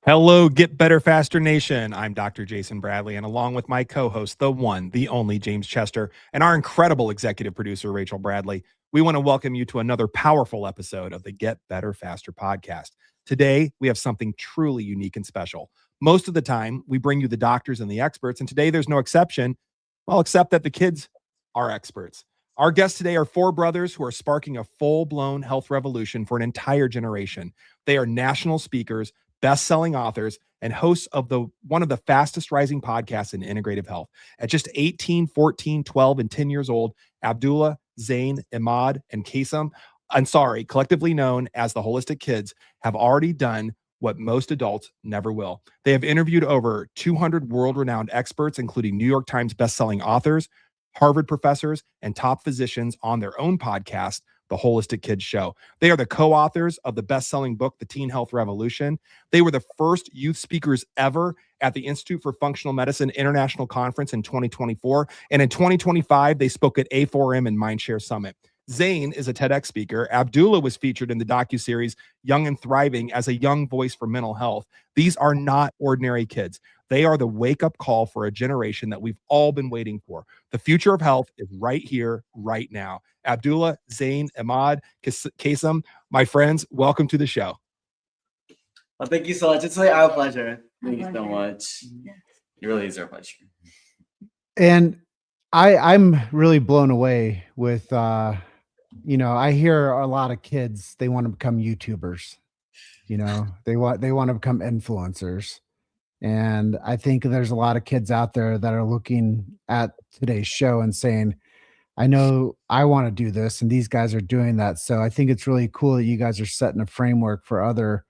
Hello, Get Better Faster Nation. I'm Dr. Jason Bradley, and along with my co host, the one, the only James Chester, and our incredible executive producer, Rachel Bradley, we want to welcome you to another powerful episode of the Get Better Faster podcast. Today, we have something truly unique and special. Most of the time, we bring you the doctors and the experts, and today there's no exception, well, except that the kids are experts. Our guests today are four brothers who are sparking a full-blown health revolution for an entire generation. They are national speakers, best-selling authors, and hosts of one of the fastest rising podcasts in integrative health. At just 18, 14, 12, and 10 years old, Abdullah, Zain, Imad, and Kasim Ansari, collectively known as the Holistic Kids, have already done what most adults never will. They have interviewed over 200 world-renowned experts, including New York Times best-selling authors, Harvard professors, and top physicians on their own podcast, The Holistic Kids Show. They are the co-authors of the best-selling book, The Teen Health Revolution. They were the first youth speakers ever at the Institute for Functional Medicine International Conference in 2024. And in 2025, they spoke at A4M and Mindshare Summit. Zain is a TEDx speaker. Abdullah was featured in the docuseries Young and Thriving as a young voice for mental health. These are not ordinary kids. They are the wake-up call for a generation that we've all been waiting for. The future of health is right here, right now. Abdullah, Zain, Imad, Kasim, my friends, welcome to the show. Well, thank you so much. It's really our pleasure. Thank you so much. It really is our pleasure. And I'm really blown away with, I hear a lot of kids, they want to become YouTubers. They want to become influencers. And I think there's a lot of kids out there that are looking at today's show and saying, I know I want to do this, and these guys are doing that. So I think it's really cool that you guys are setting a framework for other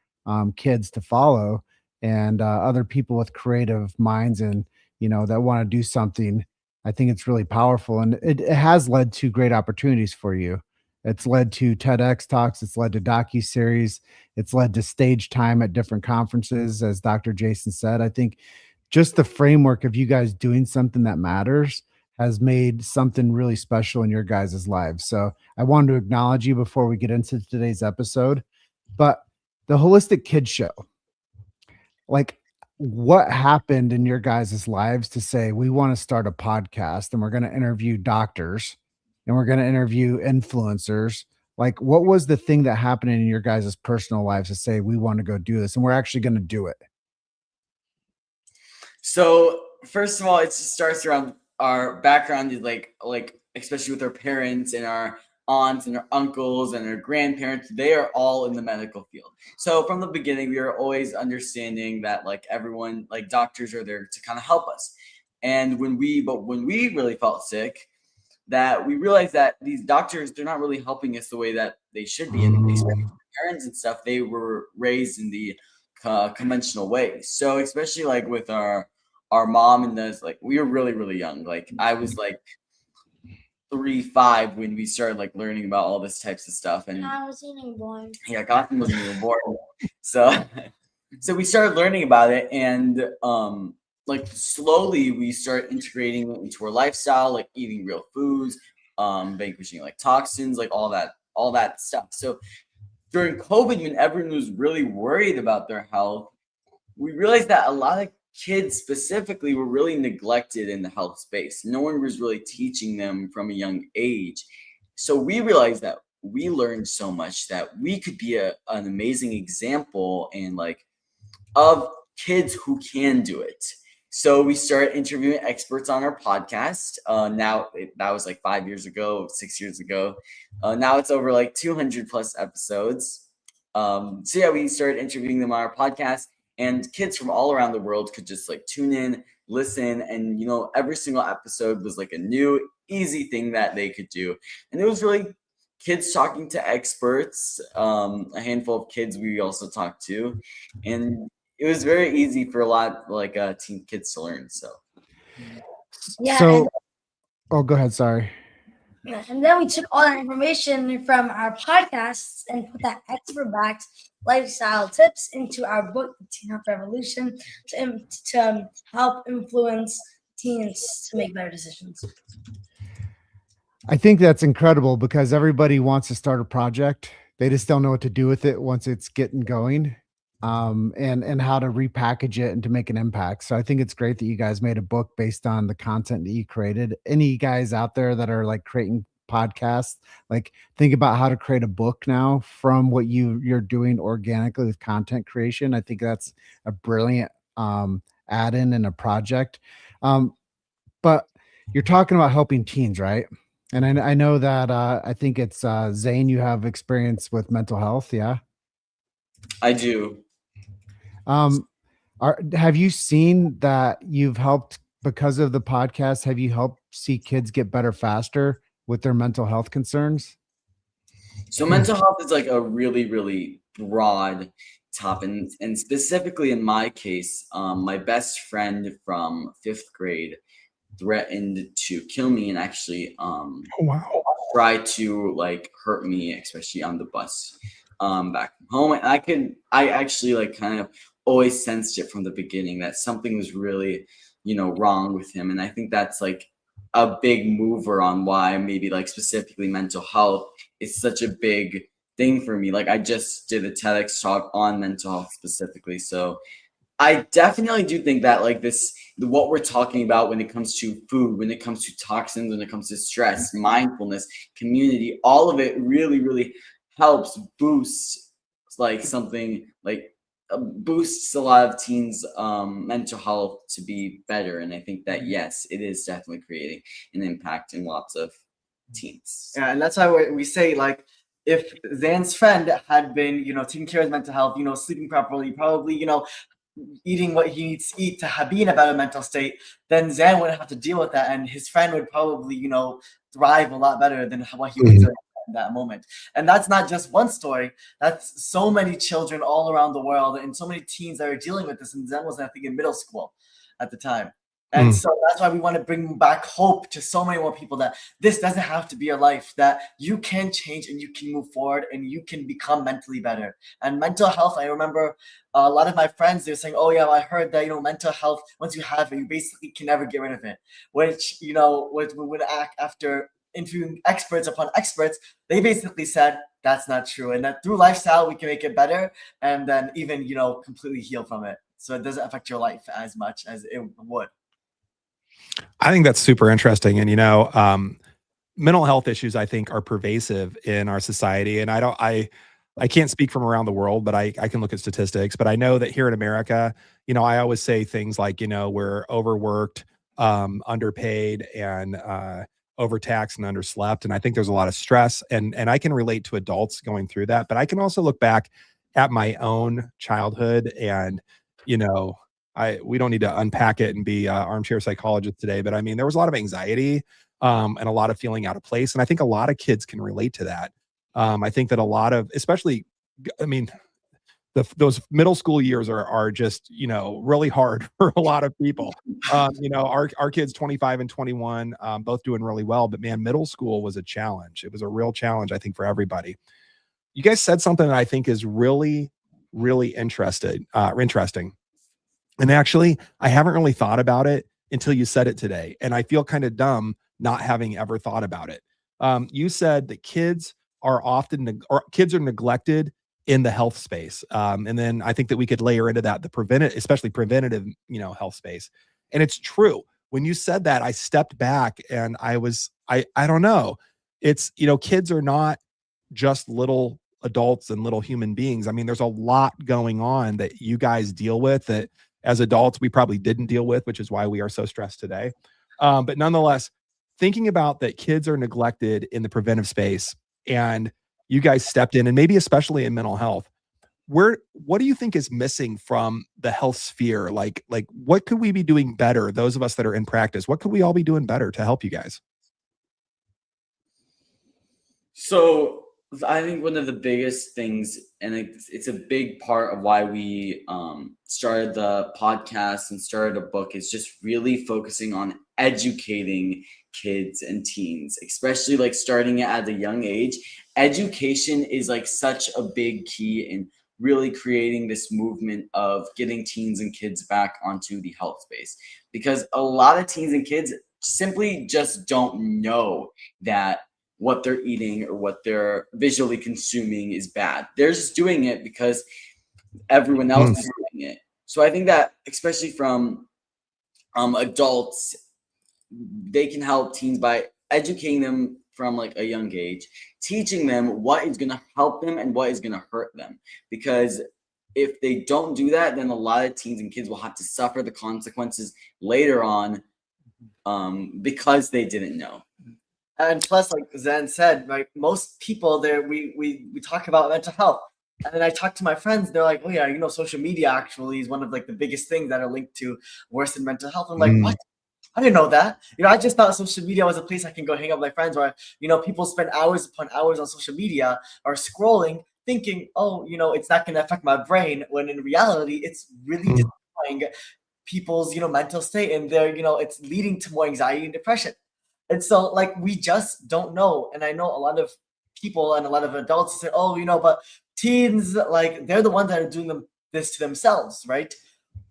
kids to follow, and other people with creative minds and, that want to do something. I think it's really powerful, and it has led to great opportunities for you. It's led to TEDx talks. It's led to docuseries. It's led to stage time at different conferences, as Dr. Jason said. I think just the framework of you guys doing something that matters has made something really special in your guys' lives. So I wanted to acknowledge you before we get into today's episode. But the Holistic Kids Show, like, what happened in your guys' lives to say, we want to start a podcast and we're going to interview doctors and we're going to interview influencers? Like, what was the thing that happened in your guys' personal lives to say, we want to go do this and we're actually going to do it? So first of all, it just starts around our background, is like especially with our parents and our aunts and our uncles and our grandparents. They are all in the medical field. So from the beginning, we are always understanding that everyone, doctors are there to kind of help us. And when we really felt sick, that we realized that these doctors, they're not really helping us the way that they should be. And especially parents and stuff, they were raised in the conventional way. So especially with our mom and us, we were really, really young. I was 3, 5 when we started learning about all this types of stuff. And I wasn't even born. Yeah, Gotham wasn't even born. So we started learning about it, and slowly we start integrating it into our lifestyle, eating real foods, vanquishing toxins, all that stuff. So during COVID, when everyone was really worried about their health, we realized that a lot of kids specifically were really neglected in the health space. No one was really teaching them from a young age. So we realized that we learned so much that we could be an amazing example and of kids who can do it. So we started interviewing experts on our podcast. That was 5 years ago, 6 years ago. Now it's over 200 plus episodes. We started interviewing them on our podcast, and kids from all around the world could just tune in, listen, and every single episode was a new, easy thing that they could do. And it was really kids talking to experts, a handful of kids we also talked to, and it was very easy for a lot teen kids to learn. So Yeah. So, go ahead. Sorry. And then we took all that information from our podcasts and put that expert-backed lifestyle tips into our book, The Teen Health Revolution, to help influence teens to make better decisions. I think that's incredible because everybody wants to start a project. They just don't know what to do with it once it's getting going. and how to repackage it and to make an impact. So I think it's great that you guys made a book based on the content that you created. Any guys out there that are like creating podcasts, like think about how to create a book now from what you're doing organically with content creation. I think that's a brilliant add-in and a project. But you're talking about helping teens, right? And I know that I think it's Zane, you have experience with mental health, yeah? I do. Have you seen that you've helped because of the podcast? Have you helped see kids get better faster with their mental health concerns? So mental health is like a really, really broad topic, and specifically in my case, my best friend from 5th grade threatened to kill me and actually Wow. try to like hurt me, especially on the bus back from home. And I actually like kind of always sensed it from the beginning that something was really, wrong with him. And I think that's like a big mover on why maybe like specifically mental health is such a big thing for me. Like I just did a TEDx talk on mental health specifically. So I definitely do think that like what we're talking about when it comes to food, when it comes to toxins, when it comes to stress, mindfulness, community, all of it really, really helps boost like something like boosts a lot of teens' mental health to be better. And I think that yes, it is definitely creating an impact in lots of teens. Yeah, and that's why we say like if Zan's friend had been, taking care of his mental health, sleeping properly, probably, eating what he needs to eat to be in a better mental state, then Zan wouldn't have to deal with that, and his friend would probably, thrive a lot better than what he was doing in that moment. And that's not just one story. That's so many children all around the world and so many teens that are dealing with this. And Zan was, I think, in middle school at the time. And so that's why we want to bring back hope to so many more people that this doesn't have to be your life, that you can change and you can move forward and you can become mentally better. And mental health, I remember a lot of my friends, they're saying, oh yeah, I heard that, mental health, once you have it, you basically can never get rid of it. Which, would act after interviewing experts upon experts, they basically said that's not true. And that through lifestyle, we can make it better and then even, completely heal from it. So it doesn't affect your life as much as it would. I think that's super interesting. And, mental health issues, I think, are pervasive in our society. And I can't speak from around the world, but I can look at statistics. But I know that here in America, I always say things like, we're overworked, underpaid, and overtaxed and underslept. And I think there's a lot of stress. And I can relate to adults going through that. But I can also look back at my own childhood and, we don't need to unpack it and be armchair psychologists today, but I mean, there was a lot of anxiety and a lot of feeling out of place. And I think a lot of kids can relate to that. I think that a lot of, especially, those middle school years are just, really hard for a lot of people. Our kids 25 and 21, both doing really well, but man, middle school was a challenge. It was a real challenge, I think, for everybody. You guys said something that I think is really, really interesting. And actually, I haven't really thought about it until you said it today. And I feel kind of dumb not having ever thought about it. You said that kids are neglected in the health space. And then I think that we could layer into that especially preventative, health space. And it's true. When you said that, I stepped back and I don't know. It's, kids are not just little adults and little human beings. I mean, there's a lot going on that you guys deal with that as adults we probably didn't deal with, which is why we are so stressed today. But nonetheless, thinking about that kids are neglected in the preventive space and you guys stepped in, and maybe especially in mental health, what do you think is missing from the health sphere? Like what could we be doing better? Those of us that are in practice, what could we all be doing better to help you guys? So I think one of the biggest things, and it's a big part of why we started the podcast and started a book, is just really focusing on educating kids and teens, especially like starting it at a young age. Education is like such a big key in really creating this movement of getting teens and kids back onto the health space, because a lot of teens and kids simply just don't know that what they're eating or what they're visually consuming is bad. They're just doing it because everyone else is doing it. So I think that especially from adults, they can help teens by educating them from like a young age, teaching them what is going to help them and what is going to hurt them. Because if they don't do that, then a lot of teens and kids will have to suffer the consequences later on because they didn't know. And plus, like Zan said, like most people there, we talk about mental health. And then I talk to my friends, they're like, oh yeah, you know, social media actually is one of like the biggest things that are linked to worsen mental health. I'm like, what? I didn't know that. You know, I just thought social media was a place I can go hang out with my friends where, you know, people spend hours upon hours on social media or scrolling thinking, oh, you know, it's not going to affect my brain, when in reality, it's really destroying people's, you know, mental state, and they're, you know, it's leading to more anxiety and depression. And so, like, we just don't know. And I know a lot of people and a lot of adults say, oh, you know, but teens, like, they're the ones that are doing this to themselves, right?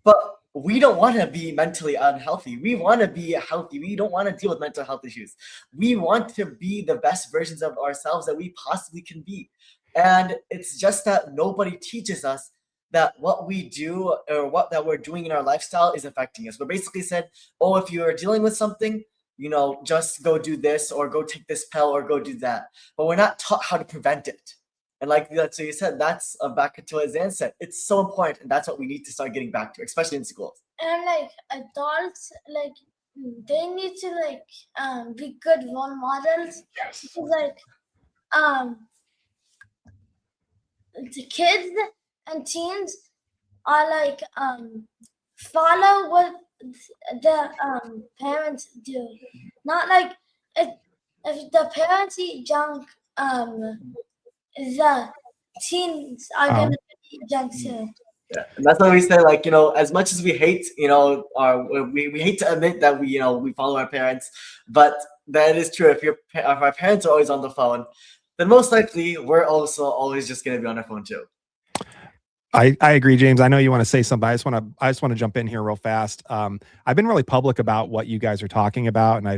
But we don't want to be mentally unhealthy. We want to be healthy. We don't want to deal with mental health issues. We want to be the best versions of ourselves that we possibly can be. And it's just that nobody teaches us that what we do or what that we're doing in our lifestyle is affecting us. We're basically said, oh, if you're dealing with something, you know, just go do this or go take this pill or go do that. But we're not taught how to prevent it. And like that's what you said, that's back to what Zan said. It's so important, and that's what we need to start getting back to, especially in schools. And like adults, like they need to like be good role models. Yes. Like the kids and teens are like follow what the parents do. Not like if the parents eat junk, the teens are gonna eat junk too. Yeah, and that's why we say, like, you know, as much as we hate, you know, we hate to admit that we, you know, we follow our parents, but that is true. If our parents are always on the phone, then most likely we're also always just going to be on our phone too. I agree, James. I know you want to say something. I just want to jump in here real fast. I've been really public about what you guys are talking about, and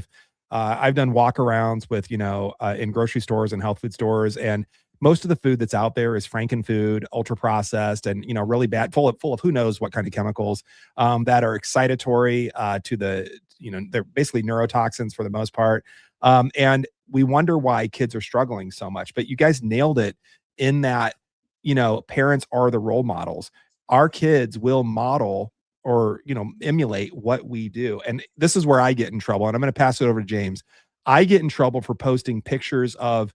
I've done walkarounds with, you know, in grocery stores and health food stores, and most of the food that's out there is frankenfood, ultra processed, and, you know, really bad, full of who knows what kind of chemicals that are excitatory to the, you know, they're basically neurotoxins for the most part. And we wonder why kids are struggling so much. But you guys nailed it in that, you know, parents are the role models. Our kids will model or, you know, emulate what we do. And this is where I get in trouble. And I'm going to pass it over to James. I get in trouble for posting pictures of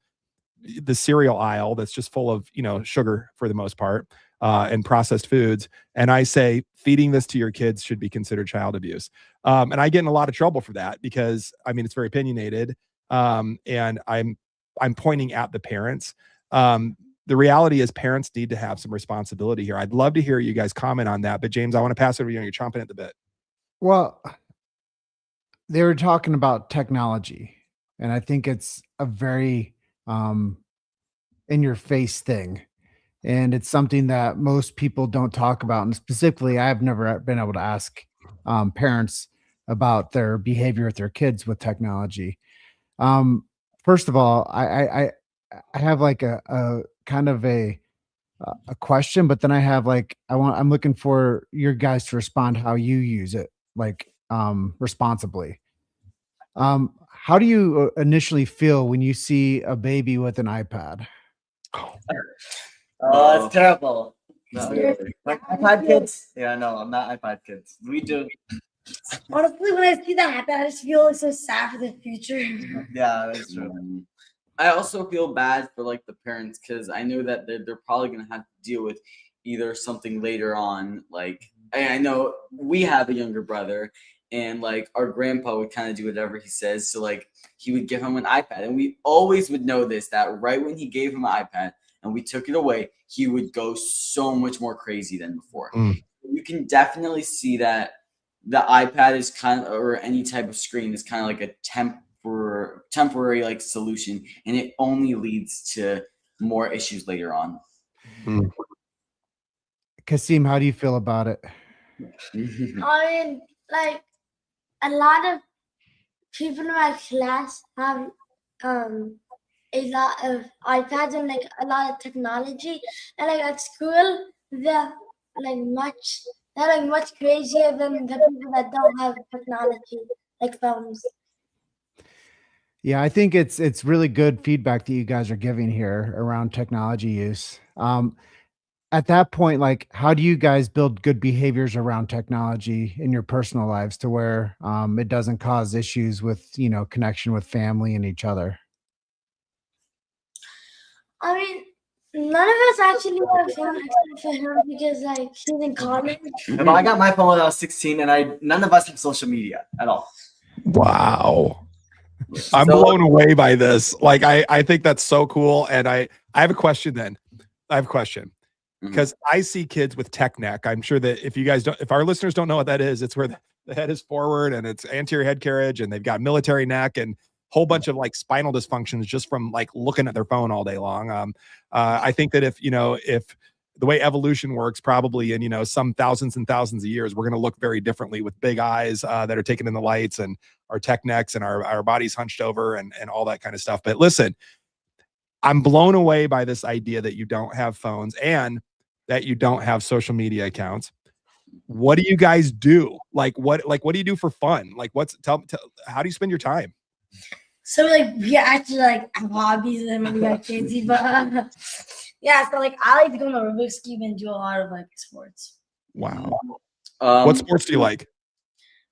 the cereal aisle that's just full of, you know, sugar for the most part, and processed foods. And I say, feeding this to your kids should be considered child abuse. And I get in a lot of trouble for that because, I mean, it's very opinionated. And I'm pointing at the parents. The reality is parents need to have some responsibility here. I'd love to hear you guys comment on that. But James, I want to pass it over to you. You're chomping at the bit. Well, they were talking about technology, and I think it's a very in your face thing. And it's something that most people don't talk about. And specifically, I've never been able to ask parents about their behavior with their kids with technology. First of all, I have like a kind of a question, but then I have like, I'm looking for your guys to respond how you use it, like responsibly. How do you initially feel when you see a baby with an iPad? Oh, it's terrible. No, Like iPad kids? Yeah, no, I'm not iPad kids. We do. Honestly, when I see that happen, I just feel like so sad for the future. Yeah, that's true. I also feel bad for like the parents because I know that they're probably gonna have to deal with either something later on. Like I know we have a younger brother, and like our grandpa would kind of do whatever he says. So like he would give him an iPad, and we always would know this, that right when he gave him an iPad and we took it away, he would go so much more crazy than before. You can definitely see that the iPad is kind of, or any type of screen is kind of like a temporary like solution, and it only leads to more issues later on. Kasim, how do you feel about it? I mean, like a lot of people in my class have a lot of iPads and like a lot of technology, and like at school they're much crazier than the people that don't have technology, like phones. Yeah, I think it's really good feedback that you guys are giving here around technology use. At that point, like, how do you guys build good behaviors around technology in your personal lives to where it doesn't cause issues with, connection with family and each other? I mean, none of us actually have phone except for him because like he's in college. But I got my phone when I was 16, and none of us have social media at all. Wow. I'm So- blown away by this. Like, I think that's so cool. And I have a question then. I have a question. Mhm. Because I see kids with tech neck. I'm sure that if our listeners don't know what that is, it's where the head is forward and it's anterior head carriage and they've got military neck and whole bunch of like spinal dysfunctions just from like looking at their phone all day long. I think that if the way evolution works, probably in some thousands and thousands of years, we're going to look very differently with big eyes that are taking in the lights and our tech necks and our bodies hunched over and all that kind of stuff. But listen, I'm blown away by this idea that you don't have phones and that you don't have social media accounts. What do you guys do? Like what do you do for fun? Like tell how do you spend your time? So we actually have hobbies and we got crazy, but yeah. So I like to go on the Rubik's Cube and do a lot of sports. Wow. Um, What sports do you like?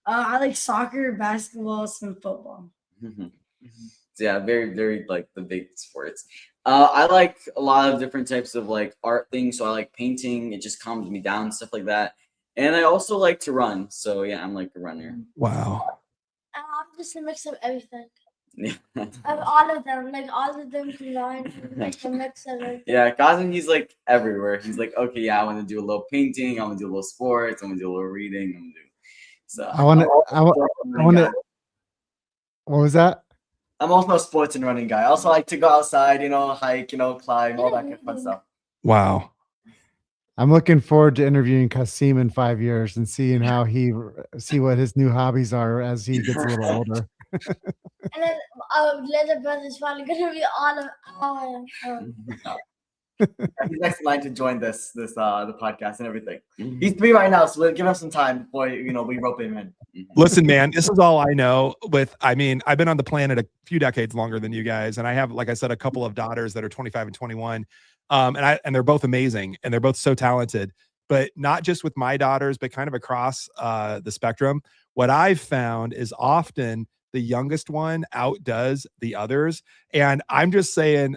I like soccer, basketball, some football. So yeah, very, very like the big sports. I like a lot of different types of like art things. So I like painting. It just calms me down, stuff like that. And I also like to run. So yeah, I'm like a runner. Wow. And I'm just a mix of everything. Yeah, Of all of them, all of them combined, like a mix of everything. yeah. Kazim, he's like everywhere. He's like, okay, yeah, I want to do a little painting. I want to do a little sports. I want to do a little reading. I'm gonna do. So I want to. What was that? I'm also a sports and running guy. I also like to go outside, hike, climb, all that kind of fun stuff. Wow. I'm looking forward to interviewing Kasim in 5 years and seeing how see what his new hobbies are as he gets a little older. And then our little brother's probably gonna be all of our. He's next in line to join the podcast and everything. He's 3 right now, so we'll give him some time before we rope him in. Listen, man, this is all I know. I've been on the planet a few decades longer than you guys, and I have, like I said, a couple of daughters that are 25 and 21, and they're both amazing, and they're both so talented. But not just with my daughters, but kind of across the spectrum. What I've found is often the youngest one outdoes the others, and I'm just saying,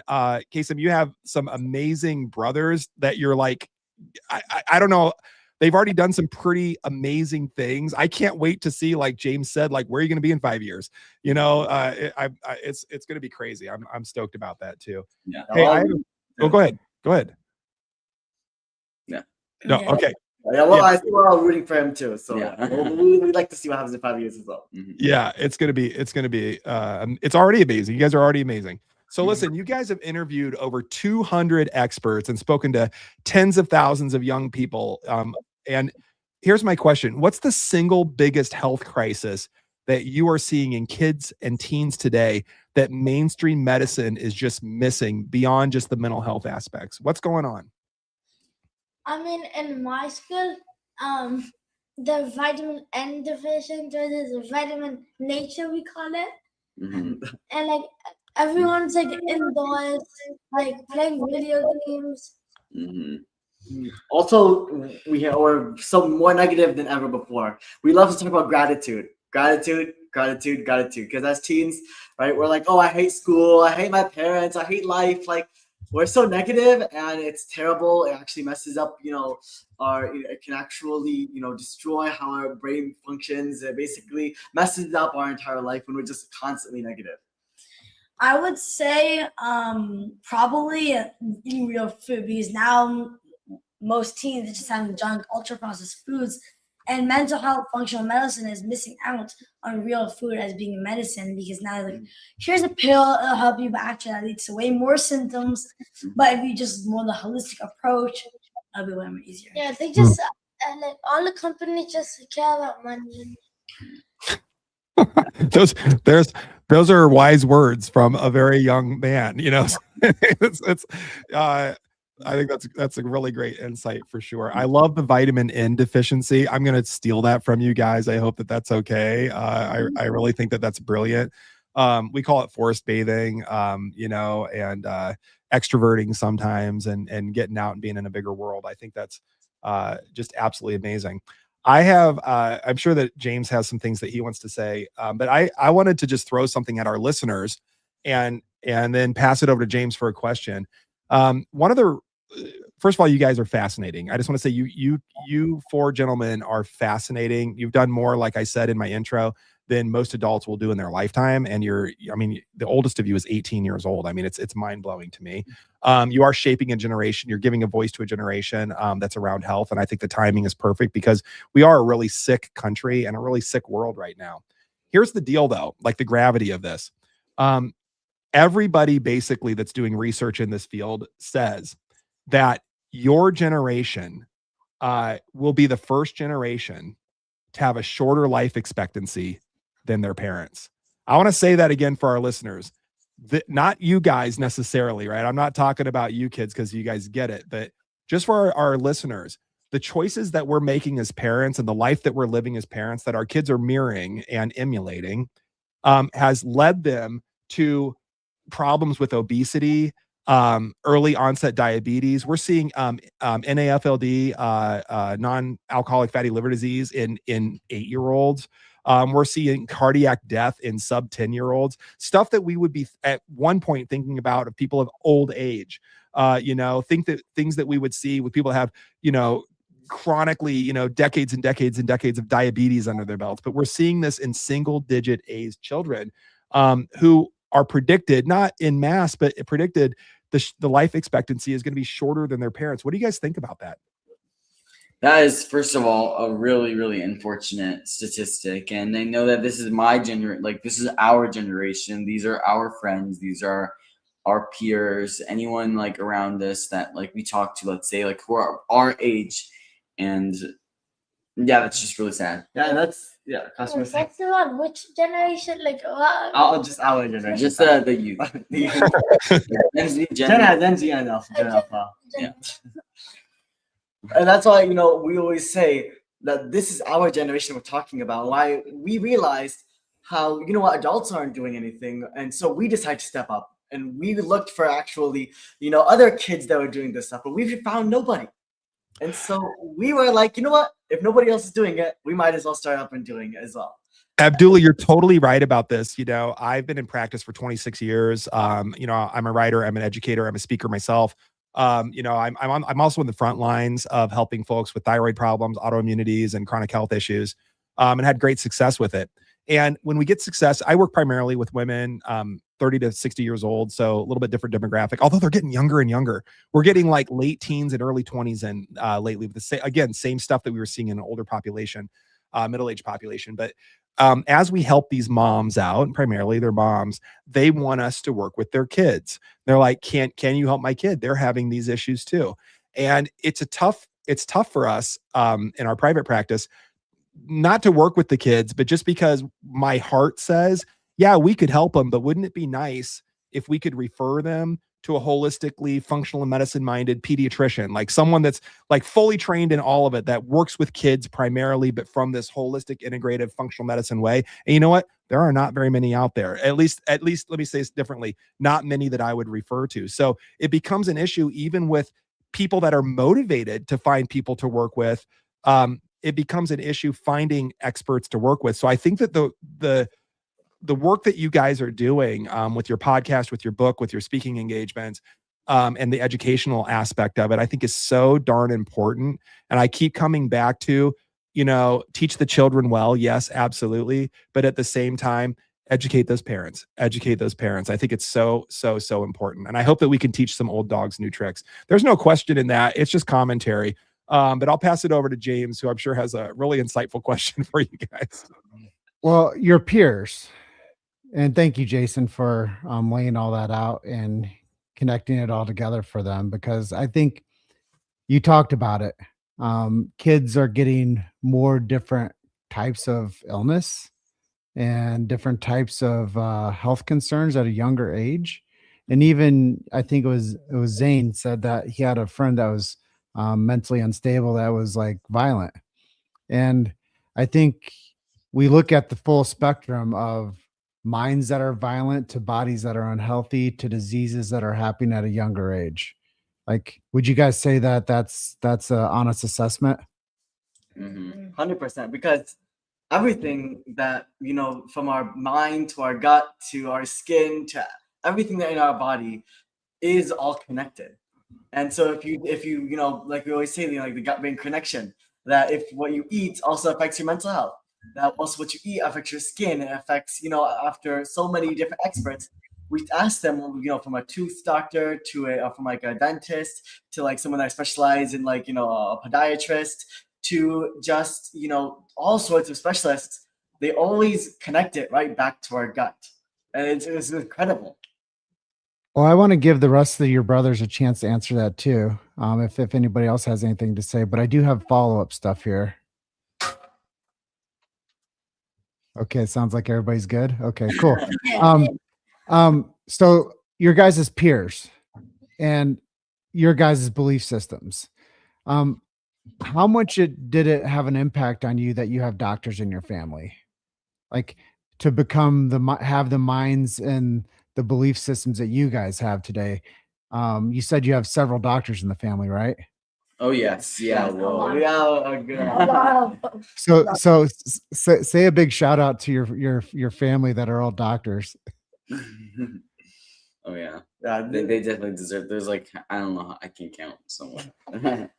Kasim, you have some amazing brothers that you're like, I don't know. They've already done some pretty amazing things. I can't wait to see, like James said, like where are you going to be in 5 years? It's going to be crazy. I'm stoked about that too. Yeah. Hey, go ahead. Go ahead. Yeah. No. Yeah. Okay. Yeah, well, Yeah. I think we're all rooting for him too. So Yeah. we'd like to see what happens in 5 years as well. Yeah, it's gonna be it's already amazing. You guys are already amazing. So Mhm. listen, you guys have interviewed over 200 experts and spoken to tens of thousands of young people. And here's my question: what's the single biggest health crisis that you are seeing in kids and teens today that mainstream medicine is just missing beyond just the mental health aspects? What's going on? I mean, in my school, the vitamin N deficiency, or there's vitamin nature, we call it, Mhm. and everyone's indoors, playing video games. Mhm. Also, we're so more negative than ever before. We love to talk about gratitude. Because as teens, right, we're like, oh, I hate school, I hate my parents, I hate life. Like, we're so negative, and it's terrible. It actually messes up, it can actually, destroy how our brain functions. It basically messes up our entire life when we're just constantly negative. I would say probably eating real food, because now most teens are just having junk, ultra processed foods, and mental health functional medicine is missing out on real food as being medicine, because now here's a pill, it'll help you, but actually that leads to way more symptoms. But if you just more the holistic approach, it'll be way more easier. Yeah, they just all the companies just care about money. those are wise words from a very young man. It's I think that's a really great insight for sure. I love the vitamin N deficiency. I'm going to steal that from you guys. I hope that that's okay. I really think that that's brilliant. We call it forest bathing, and extroverting sometimes and getting out and being in a bigger world. I think that's just absolutely amazing. I'm sure that James has some things that he wants to say, but I wanted to just throw something at our listeners and then pass it over to James for a question. First of all, you guys are fascinating. I just want to say you four gentlemen are fascinating. You've done more, like I said in my intro, than most adults will do in their lifetime. And the oldest of you is 18 years old. I mean, it's mind blowing to me. You are shaping a generation. You're giving a voice to a generation that's around health. And I think the timing is perfect because we are a really sick country and a really sick world right now. Here's the deal though, like the gravity of this. Everybody basically that's doing research in this field says that your generation will be the first generation to have a shorter life expectancy than their parents. I want to say that again for our listeners. Not you guys necessarily, right? I'm not talking about you kids because you guys get it, but just for our listeners, the choices that we're making as parents and the life that we're living as parents that our kids are mirroring and emulating has led them to problems with obesity, early onset diabetes. We're seeing NAFLD, non-alcoholic fatty liver disease in 8-year-olds. We're seeing cardiac death in sub 10-year-olds, stuff that we would be at one point thinking about of people of old age. Things that we would see with people that have, chronically, decades and decades and decades of diabetes under their belts. But we're seeing this in single digit age children who are predicted, not in mass, but predicted the life expectancy is going to be shorter than their parents. What do you guys think about that? That is, first of all, a really, really unfortunate statistic. And I know that this is this is our generation. These are our friends. These are our peers, anyone like around us that like we talk to, let's say like who are our age. And yeah, that's just really sad. Yeah, customer Wait, first of all, which generation? Like, what? just our generation. Just the youth. Gen Z, Gen Z and Alpha. Gen Alpha. Yeah. And that's why, we always say that this is our generation we're talking about. Why we realized how, adults aren't doing anything. And so we decided to step up and we looked for actually, other kids that were doing this stuff, but we found nobody. And so we were like, you know what? If nobody else is doing it, we might as well start up and doing it as well. Abdullah, you're totally right about this. I've been in practice for 26 years. I'm a writer, I'm an educator, I'm a speaker myself. I'm also in the front lines of helping folks with thyroid problems, autoimmunities, and chronic health issues, and had great success with it. And when we get success, I work primarily with women, 30 to 60 years old. So a little bit different demographic, although they're getting younger and younger. We're getting like late teens and early 20s and lately with same stuff that we were seeing in an older population, middle-aged population. But as we help these moms out, and primarily they're moms, they want us to work with their kids. They're like, can you help my kid? They're having these issues too. And it's tough for us in our private practice not to work with the kids, but just because my heart says, yeah, we could help them, but wouldn't it be nice if we could refer them to a holistically functional and medicine minded pediatrician, like someone that's like fully trained in all of it, that works with kids primarily, but from this holistic, integrative, functional medicine way. And you know what? There are not very many out there. At least, let me say this differently, not many that I would refer to. So it becomes an issue even with people that are motivated to find people to work with. It becomes an issue finding experts to work with. So I think that the work that you guys are doing with your podcast, with your book, with your speaking engagements, and the educational aspect of it, I think is so darn important. And I keep coming back to, teach the children well. Yes, absolutely. But at the same time, educate those parents. I think it's so, so, so important. And I hope that we can teach some old dogs new tricks. There's no question in that. It's just commentary. But I'll pass it over to James, who I'm sure has a really insightful question for you guys. Well, your peers. And thank you, Jason, for laying all that out and connecting it all together for them, because I think you talked about it. Kids are getting more different types of illness and different types of health concerns at a younger age. And even I think it was Zane said that he had a friend that was mentally unstable that was like violent. And I think we look at the full spectrum of minds that are violent to bodies that are unhealthy to diseases that are happening at a younger age. Like, would you guys say that that's a honest assessment? Mhm. 100%, because everything that, you know, from our mind to our gut to our skin to everything that in our body is all connected. And so if you you know, like we always say, you know, like the gut brain connection, that if what you eat also affects your mental health, that also what you eat affects your skin, it affects, you know, after so many different experts, we asked them, you know, from a tooth doctor to from like a dentist to like someone that specializes in like, you know, a podiatrist to just, you know, all sorts of specialists, they always connect it right back to our gut. And it's incredible. Well, I want to give the rest of your brothers a chance to answer that too. If anybody else has anything to say, but I do have follow-up stuff here. Okay, sounds like everybody's good. Okay, cool. So your guys' peers and your guys' belief systems. How much did it have an impact on you that you have doctors in your family? Like to become have the minds and the belief systems that you guys have today. You said you have several doctors in the family, right? Oh yes, yeah. Well, Yeah, a good A lot of So say a big shout out to your family that are all doctors. oh yeah. yeah. They definitely deserve. There's like I don't know. I can count somewhere. And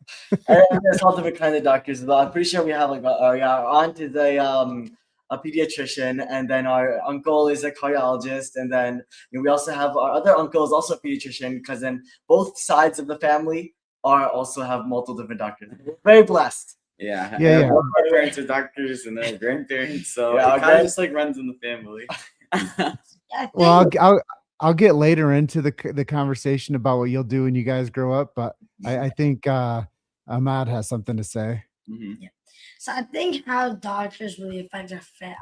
there's all different kinds of doctors. But I'm pretty sure we have like our aunt is a pediatrician, and then our uncle is a cardiologist, and then you know, we also have our other uncle is also a pediatrician, because then both sides of the family are also have multiple different doctors. We're very blessed. Yeah. Yeah, yeah. Both my parents are doctors and then grandparents, so Yeah, it kind of just like runs in the family. I think Well, I'll get later into the conversation about what you'll do when you guys grow up, but I think Ahmad has something to say. Mhm. So I think how doctors really affect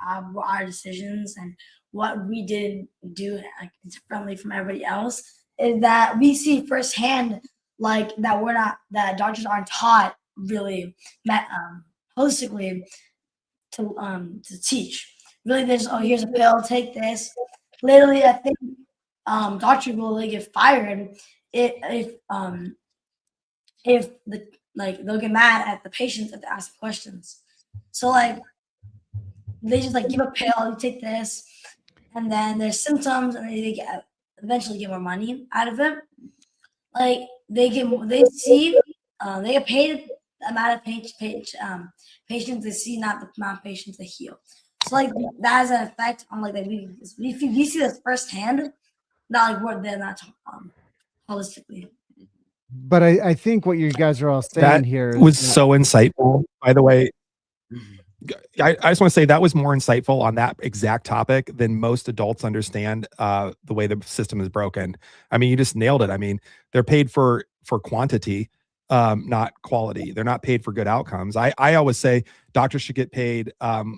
our decisions and what we did do like, differently from everybody else is that we see firsthand like that doctors aren't taught really holistically to teach. Really, there's here's a pill, take this. Literally, I think doctors will really get fired if the like they'll get mad at the patients if they ask questions. So like they just like give a pill, you take this, and then there's symptoms, and they get eventually get more money out of it. Like they get paid the amount of patients they see, not the amount of patients they heal. So like that has an effect on like that we see this firsthand, not like what they're not holistically. But I think what you guys are all saying That here is was that- so insightful. By the way, I just want to say that was more insightful on that exact topic than most adults understand the way the system is broken. I mean, you just nailed it. I mean, they're paid for quantity, not quality. They're not paid for good outcomes. I always say doctors should get paid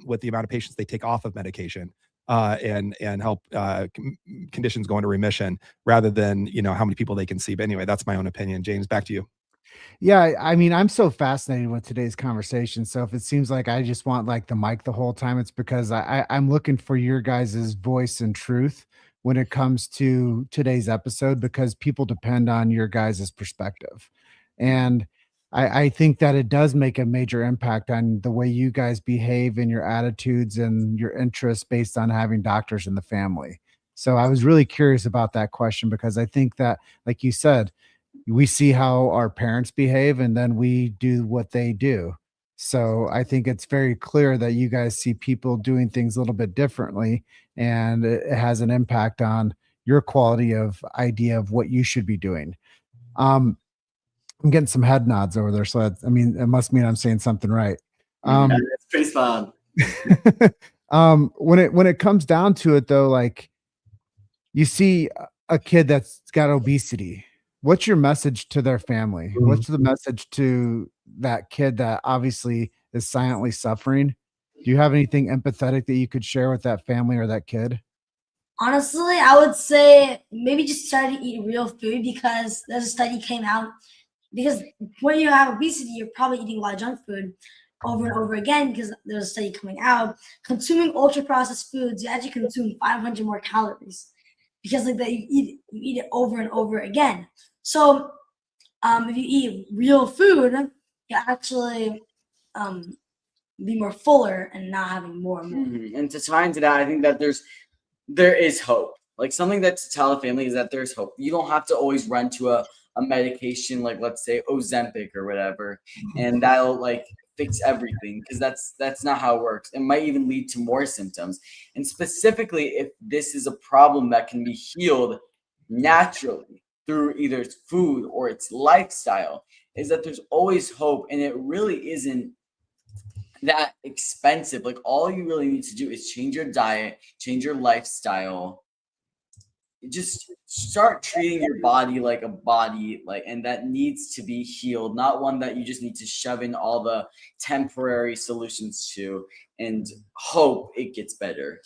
with the amount of patients they take off of medication and help conditions go into remission rather than how many people they can see. But anyway, that's my own opinion. James, back to you. Yeah, I mean, I'm so fascinated with today's conversation. So if it seems like I just want like the mic the whole time, it's because I'm looking for your guys' voice and truth when it comes to today's episode, because people depend on your guys' perspective. And I think that it does make a major impact on the way you guys behave and your attitudes and your interests based on having doctors in the family. So I was really curious about that question because I think that, like you said, we see how our parents behave and then we do what they do. So I think it's very clear that you guys see people doing things a little bit differently, and it has an impact on your quality of idea of what you should be doing. I'm getting some head nods over there, so I mean, it must mean I'm saying something right. It's pretty fun. When it comes down to it, though, like you see a kid that's got obesity. What's your message to their family? What's the message to that kid that obviously is silently suffering? Do you have anything empathetic that you could share with that family or that kid? Honestly, I would say maybe just try to eat real food because there's a study came out. Because when you have obesity, you're probably eating a lot of junk food over and over again because there's a study coming out. Consuming ultra processed foods, you actually consume 500 more calories because like that you eat it over and over again. So if you eat real food, you actually um, be more fuller and not having more and more. And to tie into that, I think that there is hope. Like something that to tell a family is that there's hope. You don't have to always run to a medication like let's say Ozempic or whatever, and that'll like fix everything because that's not how it works. It might even lead to more symptoms. And specifically, if this is a problem that can be healed naturally through either its food or its lifestyle, is that there's always hope, and it really isn't that expensive. Like all you really need to do is change your diet, change your lifestyle, just start treating your body like a body, like, and that needs to be healed, not one that you just need to shove in all the temporary solutions to and hope it gets better.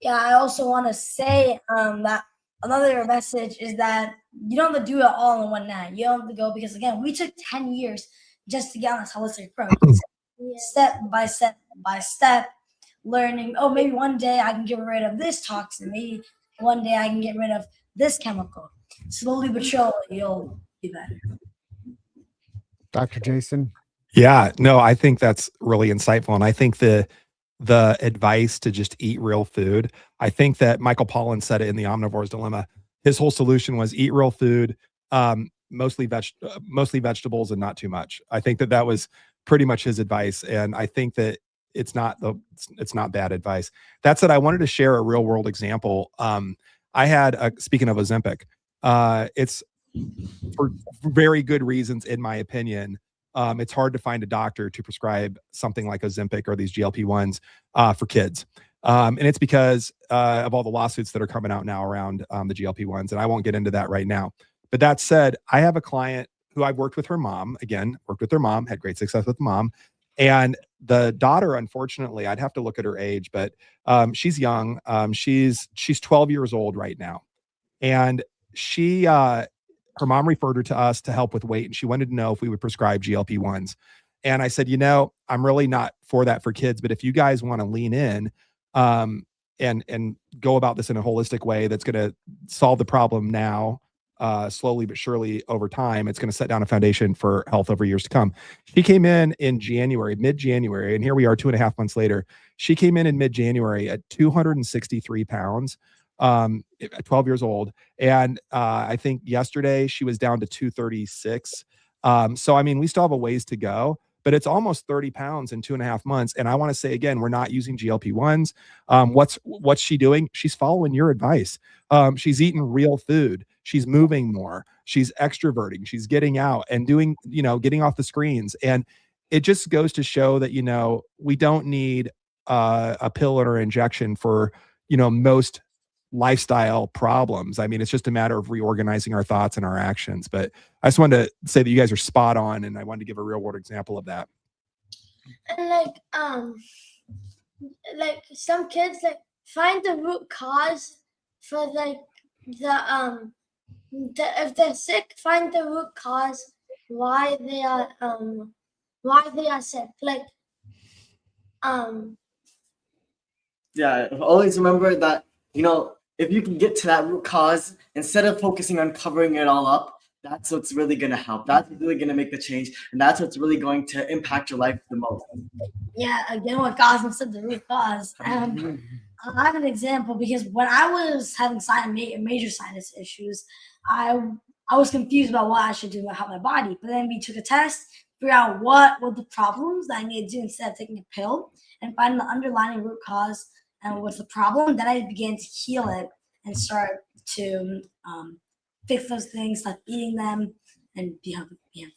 Yeah, I also want to say that another message is that you don't have to do it all in one night. You don't have to go because again, we took 10 years just to get on this holistic approach. Yeah. Step by step by step, learning, oh, maybe one day I can get rid of this toxin. Maybe one day I can get rid of this chemical. Slowly but surely, you'll be better. Dr. Jason? Yeah, no, I think that's really insightful. And I think the advice to just eat real food, I think that Michael Pollan said it in The Omnivore's Dilemma. His whole solution was eat real food, mostly vegetables and not too much. I think that was pretty much his advice. And I think that it's not bad advice. That said, I wanted to share a real world example. I had, speaking of Ozempic, it's for very good reasons, in my opinion. It's hard to find a doctor to prescribe something like Ozempic or these GLP-1s for kids. And it's because of all the lawsuits that are coming out now around the GLP-1s. And I won't get into that right now. But that said, I have a client who I've worked with her mom, had great success with mom. And the daughter, unfortunately, I'd have to look at her age, but she's young. She's 12 years old right now. And her mom referred her to us to help with weight. And she wanted to know if we would prescribe GLP-1s. And I said, I'm really not for that for kids, but if you guys want to lean in and go about this in a holistic way that's going to solve the problem now, slowly but surely over time, it's going to set down a foundation for health over years to come. She came in January, mid-January, and here we are 2.5 months later. She came in mid-January at 263 pounds, 12 years old. And I think yesterday she was down to 236. So, I mean, we still have a ways to go, but it's almost 30 pounds in 2.5 months. And I want to say again, we're not using GLP-1s. What's she doing? She's following your advice. She's eating real food. She's moving more. She's extroverting. She's getting out and doing, getting off the screens. And it just goes to show that, we don't need a pill or injection for, most lifestyle problems. I mean, it's just a matter of reorganizing our thoughts and our actions. But I just wanted to say that you guys are spot on, and I wanted to give a real world example of that. And like some kids find the root cause for if they're sick, find the root cause why they are sick. Yeah, always remember that, if you can get to that root cause, instead of focusing on covering it all up, that's what's really going to help. That's really going to make the change. And that's what's really going to impact your life the most. Yeah, again, what Cosmo said, the root cause. I have an example because when I was having major sinus issues, I was confused about what I should do about my body. But then we took a test, figure out what were the problems that I needed to do instead of taking a pill, and find the underlying root cause and what's the problem. Then I began to heal it and start to fix those things, stop eating them, and be healthier.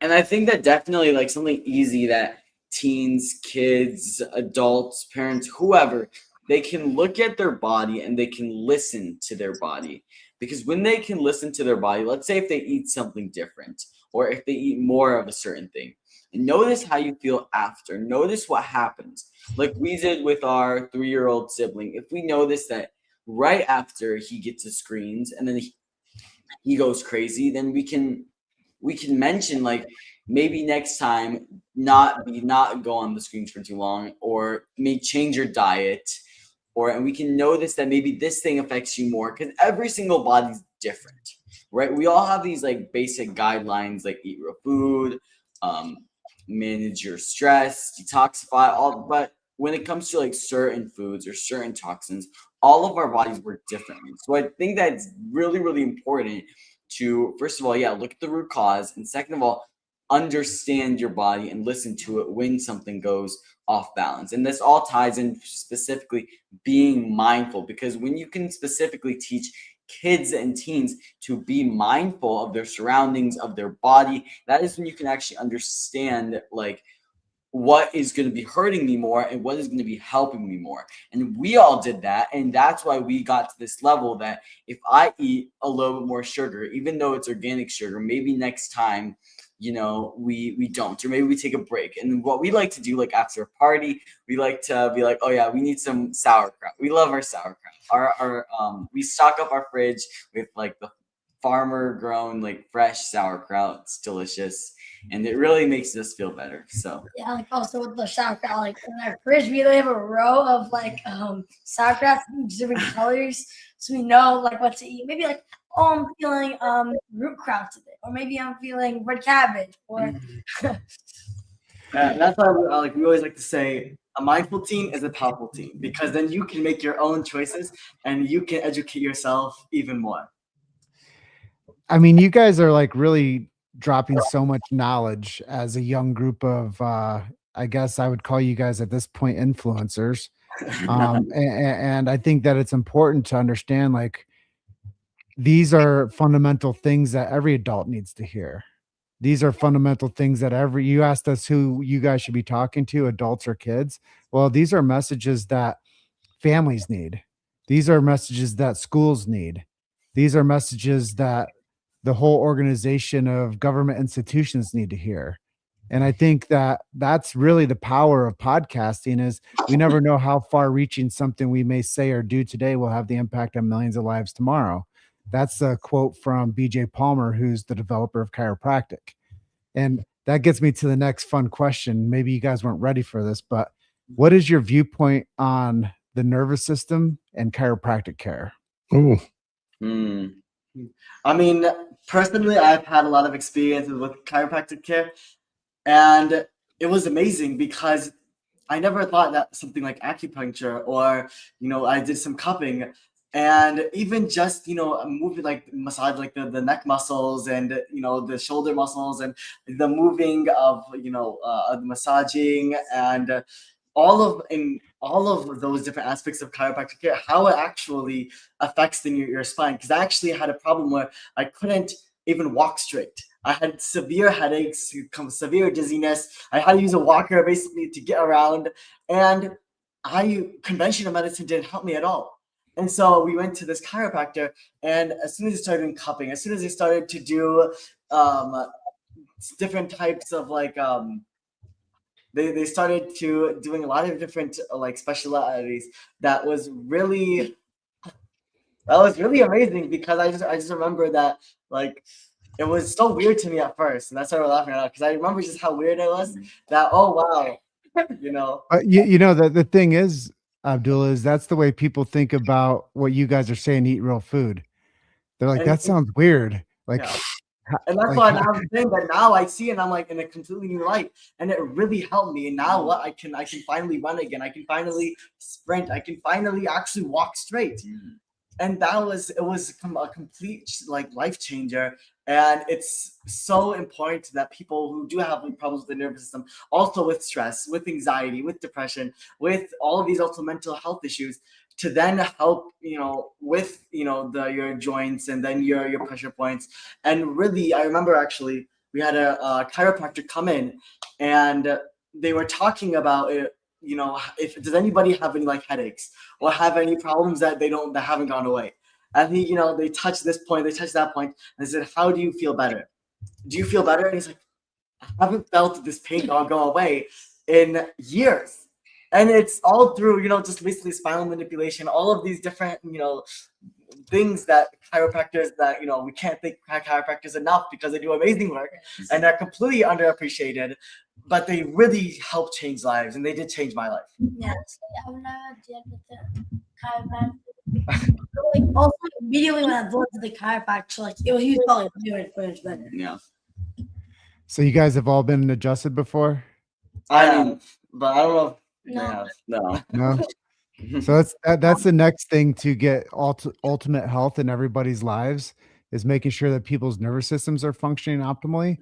And I think that definitely something easy that teens, kids, adults, parents, whoever, they can look at their body and they can listen to their body. Because when they can listen to their body, let's say if they eat something different or if they eat more of a certain thing, and notice how you feel after. Notice what happens. Like we did with our 3-year-old sibling. If we notice that right after he gets the screens and then he goes crazy, then we can mention like maybe next time not go on the screens for too long, or may change your diet, and we can notice that maybe this thing affects you more, because every single body's different, right? We all have these like basic guidelines, like eat real food, manage your stress, detoxify, all. But when it comes to like certain foods or certain toxins, all of our bodies work differently. So I think that's really, really important to, first of all, look at the root cause, and second of all, understand your body and listen to it when something goes off balance. And this all ties in specifically being mindful, because when you can specifically teach kids and teens to be mindful of their surroundings, of their body, that is when you can actually understand like what is going to be hurting me more and what is going to be helping me more. And we all did that, and that's why we got to this level that if I eat a little bit more sugar, even though it's organic sugar, maybe next time we don't, or maybe we take a break. And what we like to do, like after a party, we like to be like, oh yeah, we need some sauerkraut. We love our sauerkraut. Our we stock up our fridge with like the farmer grown like fresh sauerkraut. It's delicious, and it really makes us feel better. So Yeah, like also with the sauerkraut, like in our fridge, we have a row of like sauerkraut in different colors, so we know like what to eat. Maybe like, oh, I'm feeling root kraut today, or maybe I'm feeling red cabbage, or That's why we always like to say a mindful teen is a powerful teen, because then you can make your own choices and you can educate yourself even more. I mean, you guys are like really dropping so much knowledge as a young group of, I guess I would call you guys at this point influencers. And I think that it's important to understand like these are fundamental things that every adult needs to hear. These are fundamental things that you asked us who you guys should be talking to, adults or kids. Well, these are messages that families need. These are messages that schools need. These are messages that the whole organization of government institutions need to hear. And I think that that's really the power of podcasting, is we never know how far reaching something we may say or do today will have the impact on millions of lives tomorrow. That's a quote from BJ Palmer, who's the developer of chiropractic. And that gets me to the next fun question. Maybe you guys weren't ready for this, but what is your viewpoint on the nervous system and chiropractic care? Ooh. I mean, personally, I've had a lot of experiences with chiropractic care, and it was amazing because I never thought that something like acupuncture or, I did some cupping, and even just, moving, like massage, like the neck muscles and, the shoulder muscles and the moving of, the massaging and all of those different aspects of chiropractic care, how it actually affects your spine. Because I actually had a problem where I couldn't even walk straight. I had severe headaches, severe dizziness. I had to use a walker basically to get around, and conventional medicine didn't help me at all. And so we went to this chiropractor, and as soon as he started doing cupping, as soon as he started to do different types of like they started to doing a lot of different like specialties, that was really amazing, because I just remember that like it was so weird to me at first, and that's why we're laughing at it, because I remember just how weird it was, that oh wow, the thing is, Abdullah, is that's the way people think about what you guys are saying, eat real food. They're like, that sounds weird. Like, yeah. And that's why I'm saying that now I see it, and I'm like in a completely new light, and it really helped me. And now I can finally run again. I can finally sprint. I can finally actually walk straight. And it was a complete like life changer. And it's so important that people who do have problems with the nervous system, also with stress, with anxiety, with depression, with all of these also mental health issues, to then help, with, your joints and then your pressure points. And really, I remember actually we had a chiropractor come in, and they were talking about it. Does anybody have any like headaches or have any problems that haven't gone away? And they touched this point, they touched that point, and they said, how do you feel better? Do you feel better? And he's like, I haven't felt this pain go away in years. And it's all through, just basically spinal manipulation, all of these different, things that chiropractors that, we can't thank chiropractors enough because they do amazing work and they're completely underappreciated, but they really help change lives, and they did change my life. Yes. I've never dealt with the chiropractor. Like also immediately when I went to the chiropractor, like he was probably doing much better. Yeah. So you guys have all been adjusted before? I mean, but I don't know if they No. have. No. No. So that's the next thing to get ultimate health in everybody's lives, is making sure that people's nervous systems are functioning optimally.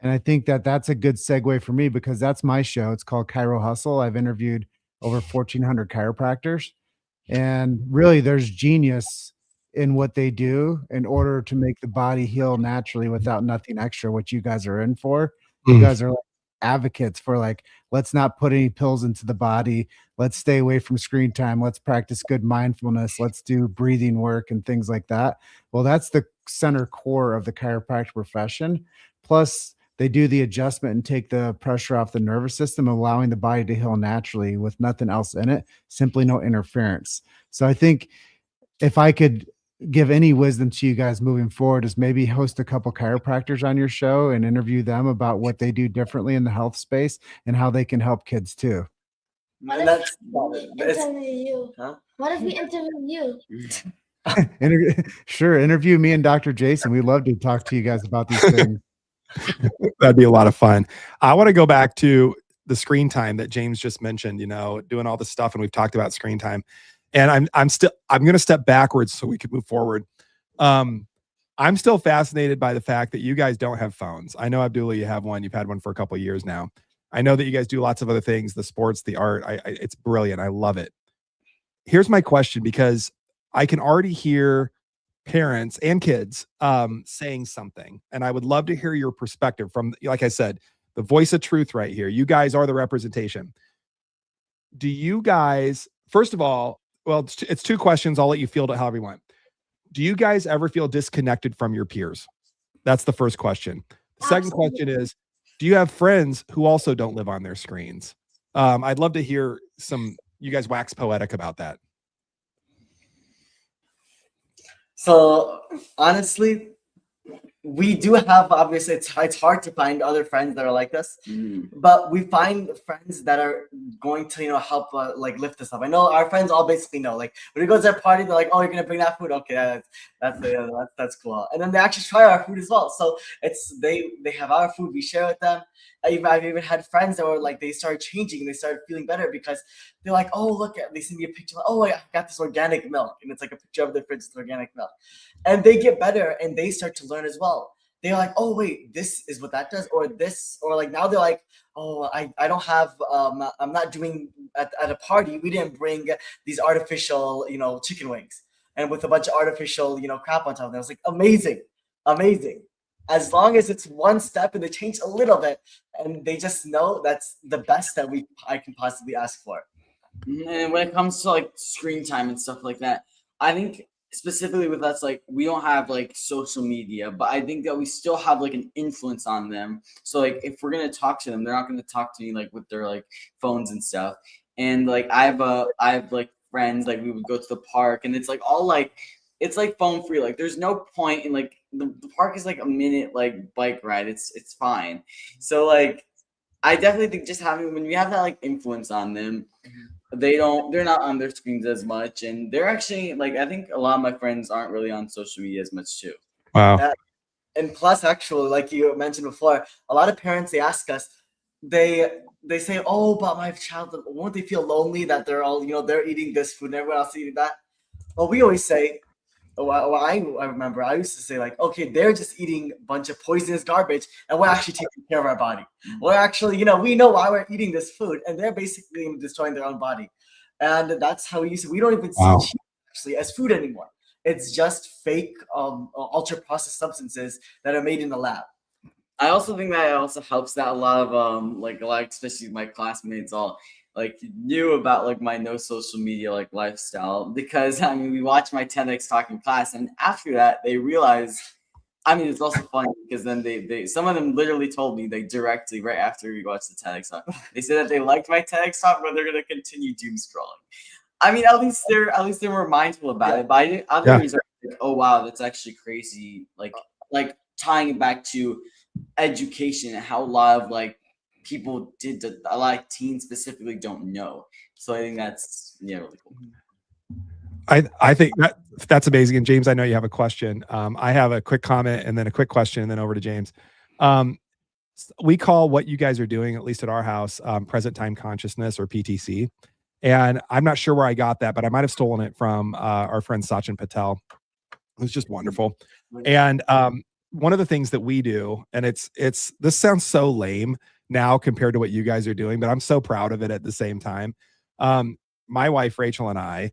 And I think that that's a good segue for me, because that's my show. It's called Chiro Hustle. I've interviewed over 1,400 chiropractors, and really there's genius in what they do in order to make the body heal naturally without nothing extra, what you guys are in for. You guys are like advocates for, like, let's not put any pills into the body. Let's stay away from screen time. Let's practice good mindfulness. Let's do breathing work and things like that. Well, that's the center core of the chiropractic profession. Plus, they do the adjustment and take the pressure off the nervous system, allowing the body to heal naturally with nothing else in it, simply no interference. So I think if I could give any wisdom to you guys moving forward, is maybe host a couple chiropractors on your show and interview them about what they do differently in the health space and how they can help kids too. What And if that's we it's, interview you? Huh? What if we interview you? Sure, interview me and Dr. Jason. We'd love to talk to you guys about these things. That'd be a lot of fun. I want to go back to the screen time that James just mentioned, doing all this stuff. And we've talked about screen time, and I'm going to step backwards so we can move forward. I'm still fascinated by the fact that you guys don't have phones. I know, Abdullah, you have one. You've had one for a couple of years now. I know that you guys do lots of other things, the sports, the art. It's brilliant. I love it. Here's my question, because I can already hear parents and kids saying something, and I would love to hear your perspective from, like I said, the voice of truth right here. You guys are the representation. Do you guys, first of all, well, it's two questions. I'll let you field it however you want. Do you guys ever feel disconnected from your peers? That's the first question. The second question is, do you have friends who also don't live on their screens? I'd love to hear you guys wax poetic about that. So honestly, we do have, obviously it's hard to find other friends that are like this, but we find friends that are going to help like lift us up. I know our friends all basically know, like when we go to their party, they're like, oh, you're gonna bring that food, okay, that's cool. And then they actually try our food as well. So it's they have our food, we share with them. I've even had friends that were like, they started changing, they started feeling better because they're like, oh, look, they send me a picture, like, oh, I got this organic milk, and it's like a picture of their fridge with organic milk, and they get better and they start to learn as well. They're like, oh wait, this is what that does, or this, or like now they're like, oh, I don't have, I'm not doing at a party, we didn't bring these artificial, chicken wings, and with a bunch of artificial, crap on top of them. I was like, amazing. As long as it's one step and they change a little bit, and they just know that's the best that I can possibly ask for. And when it comes to like screen time and stuff like that, I think specifically with us, like we don't have like social media, but I think that we still have like an influence on them. So like if we're gonna talk to them, they're not gonna talk to me like with their like phones and stuff. And like I have like friends, like we would go to the park, and it's like all like, it's like phone free. Like there's no point in like the park is like a minute like bike ride. It's fine. So like I definitely think just when you have that like influence on them, they're not on their screens as much, and they're actually like, I think a lot of my friends aren't really on social media as much too. Wow. And plus, actually, like you mentioned before, a lot of parents, they ask us, they say, oh, but my child, won't they feel lonely that they're all, they're eating this food and everyone else eating that? Well, we always say, I remember I used to say like, okay, they're just eating a bunch of poisonous garbage, and we're actually taking care of our body. We're actually, we know why we're eating this food, and they're basically destroying their own body. And that's how we don't even see cheese actually as food anymore. It's just fake, ultra processed substances that are made in the lab. I also think that it also helps that a lot of especially my classmates all like knew about like my no social media like lifestyle, because I mean we watched my TEDx talk in class, and after that they realized I mean, it's also funny because then they some of them literally told me like directly right after we watched the TEDx talk. They said that they liked my TEDx talk, but they're gonna continue doom scrolling. I mean, at least they were mindful about it. But others are like, oh wow, that's actually crazy. Like tying it back to education and how a lot of like people a lot of teens specifically don't know. So I think that's really cool. I think that's amazing. And James, I know you have a question. I have a quick comment and then a quick question and then over to James. We call what you guys are doing, at least at our house, present time consciousness, or PTC. And I'm not sure where I got that, but I might have stolen it from our friend Sachin Patel. It was just wonderful. And one of the things that we do, and this sounds so lame now compared to what you guys are doing, but I'm so proud of it at the same time. My wife, Rachel, and I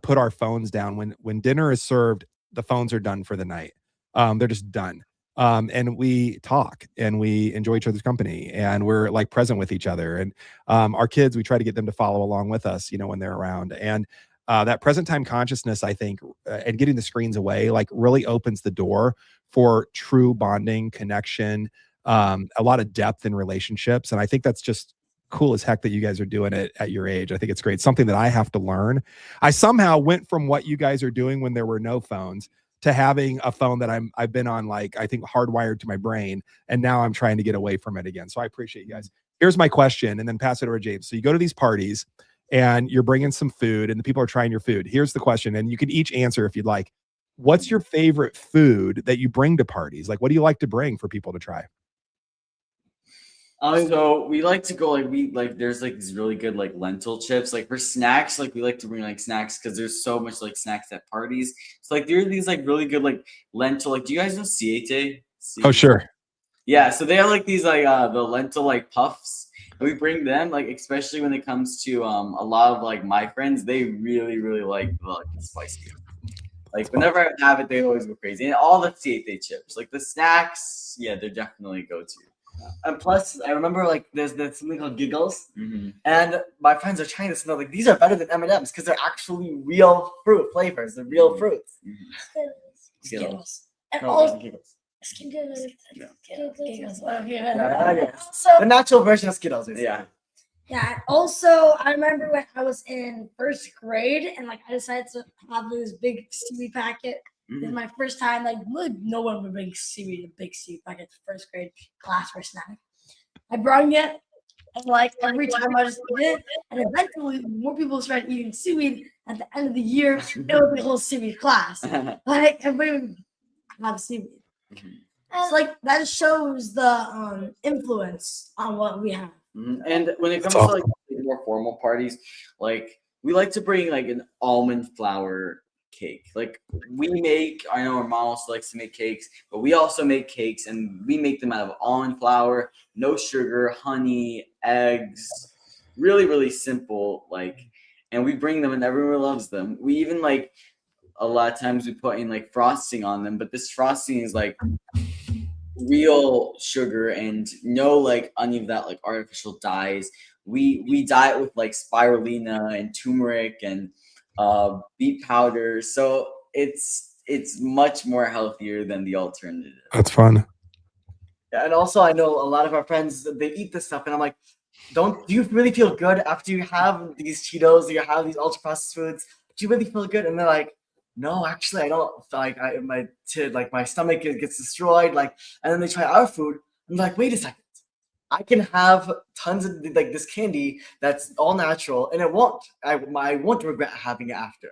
put our phones down when dinner is served. The phones are done for the night. They're just done. And we talk and we enjoy each other's company and we're like present with each other. And our kids, we try to get them to follow along with us, when they're around. And that present time consciousness, I think, and getting the screens away, like really opens the door for true bonding, connection, a lot of depth in relationships. And I think that's just cool as heck that you guys are doing it at your age. I think it's great. Something that I have to learn. I somehow went from what you guys are doing when there were no phones to having a phone that I've been on, like, I think hardwired to my brain. And now I'm trying to get away from it again. So I appreciate you guys. Here's my question, and then pass it over to James. So you go to these parties and you're bringing some food and the people are trying your food. Here's the question. And you can each answer if you'd like. What's your favorite food that you bring to parties? Like, what do you like to bring for people to try? So we like to go there's like these really good like lentil chips. Like for snacks, like we like to bring like snacks because there's so much like snacks at parties. So like there are these like really good like lentil. Like, do you guys know Siete? Oh, sure. Yeah, so they have like these like the lentil like puffs. And we bring them, like, especially when it comes to a lot of like my friends, they really like the spicy. Like whenever I have it, they always go crazy. And all the Siete chips, like the snacks, yeah, they're definitely go-to. And plus, I remember like there's something called Giggles, and my friends are trying this and they're like, these are better than M&Ms because they're actually real fruit flavors, the real fruits. Skittles. And No, also, Giggles. Skittles. So the natural version of Skittles. Yeah. Yeah. Also, I remember when I was in first grade and like I decided to have this big seaweed packet. This is my first time. Like, no one would bring seaweed, a big seaweed packet to first grade class for a snack. I brought it, and like every time I just eat it, and eventually more people started eating seaweed. At the end of the year, it was the whole seaweed class. Like everybody would have seaweed. It's like that shows the influence on what we have. And when it comes to like more formal parties, like we like to bring like an almond flour cake. Like I know our mom also likes to make cakes, but we also make cakes and we make them out of almond flour, no sugar, honey, eggs, really simple. Like, and we bring them and everyone loves them. We even like a lot of times we put in like frosting on them, but this frosting is like real sugar and no like any of that like artificial dyes. We dye it with like spirulina and turmeric and beet powder, so it's much more healthier than the alternative. That's fun. Yeah, and also I know a lot of our friends, they eat this stuff and I'm like, do you really feel good after you have these Cheetos, you have these ultra processed foods? Do you really feel good? And they're like, no, actually I don't. Like my stomach gets destroyed. Like, and then they try our food. I'm like, wait a second. I can have tons of like this candy that's all natural, and I won't regret having it after.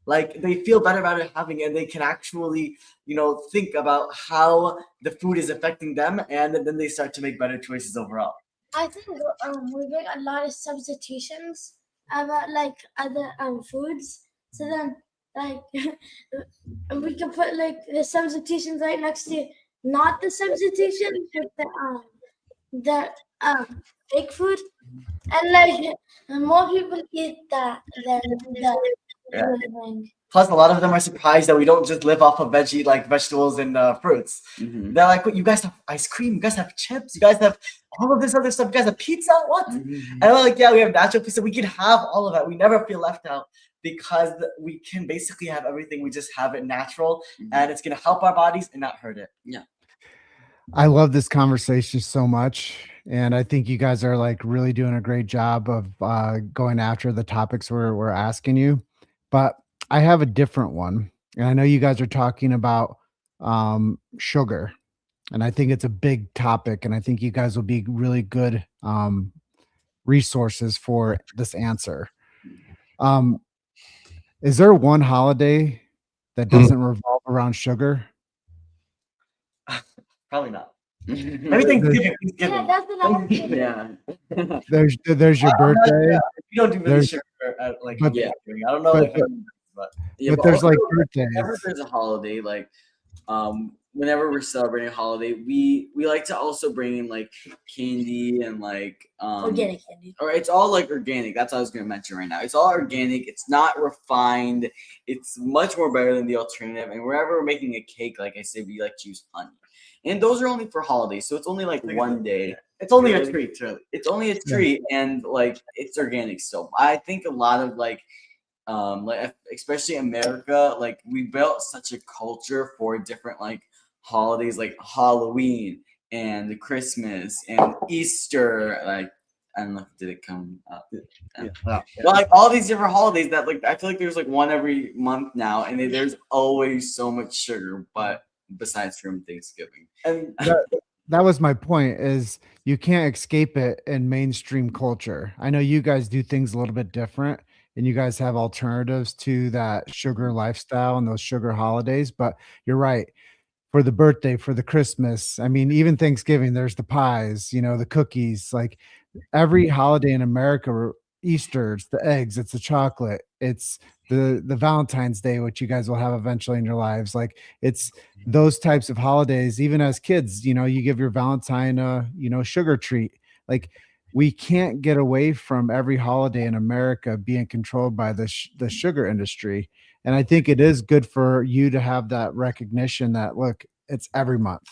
Like they feel better about it having it, and they can actually, think about how the food is affecting them, and then they start to make better choices overall. I think we make a lot of substitutions about like other foods. So then like we can put like the substitutions right next to not the substitution, but the fake food, and like more people eat that than the real thing. Plus, a lot of them are surprised that we don't just live off of vegetables and fruits. They're like, "What? You guys have ice cream? You guys have chips? You guys have all of this other stuff? You guys have pizza? What?" And we're like, "Yeah, we have natural pizza. We can have all of that. We never feel left out." because we can basically have everything. We just have it natural, Mhm. and it's gonna help our bodies and not hurt it. I love this conversation so much. And I think you guys are like really doing a great job of going after the topics we're asking you. But I have a different one. And I know you guys are talking about sugar. And I think it's a big topic. And I think you guys will be really good resources for this answer. Is there one holiday that doesn't revolve around sugar? Probably not. yeah. Maybe Thanksgiving. Yeah, Thanksgiving. that's the last thing. There's your birthday. We don't do really There's- sugar at like but- Thanksgiving. I don't know. but- Like, but Yeah, But there's like also, birthdays. whenever there's a holiday, like whenever we're celebrating a holiday, we like to also bring in like candy and like Organic candy. or it's all like organic. That's what I was gonna mention right now. It's all organic, it's not refined, it's much more better than the alternative. And wherever we're making a cake, like I said, we like to use honey. And those are only for holidays, so it's only like one day. it's only a Really? treat, really. It's only a treat and like it's organic still. I think a lot of like especially America, like we built such a culture for different like holidays like Halloween and Christmas and Easter. Like I don't know, did it come up? Well, like all these different holidays that like I feel like there's like one every month now, and there's always so much sugar, but besides from Thanksgiving. And That was my point, is you can't escape it in mainstream culture. I know you guys do things a little bit different and you guys have alternatives to that sugar lifestyle and those sugar holidays, but you're right. For the birthday, for the Christmas, I mean, even Thanksgiving, there's the pies, the cookies, like every holiday in America, Easter, it's the eggs, it's the chocolate, it's the Valentine's Day, which you guys will have eventually in your lives. Like it's those types of holidays. Even as kids, you give your Valentine sugar treat. Like we can't get away from every holiday in America being controlled by the sugar industry. And I think it is good for you to have that recognition that, look, it's every month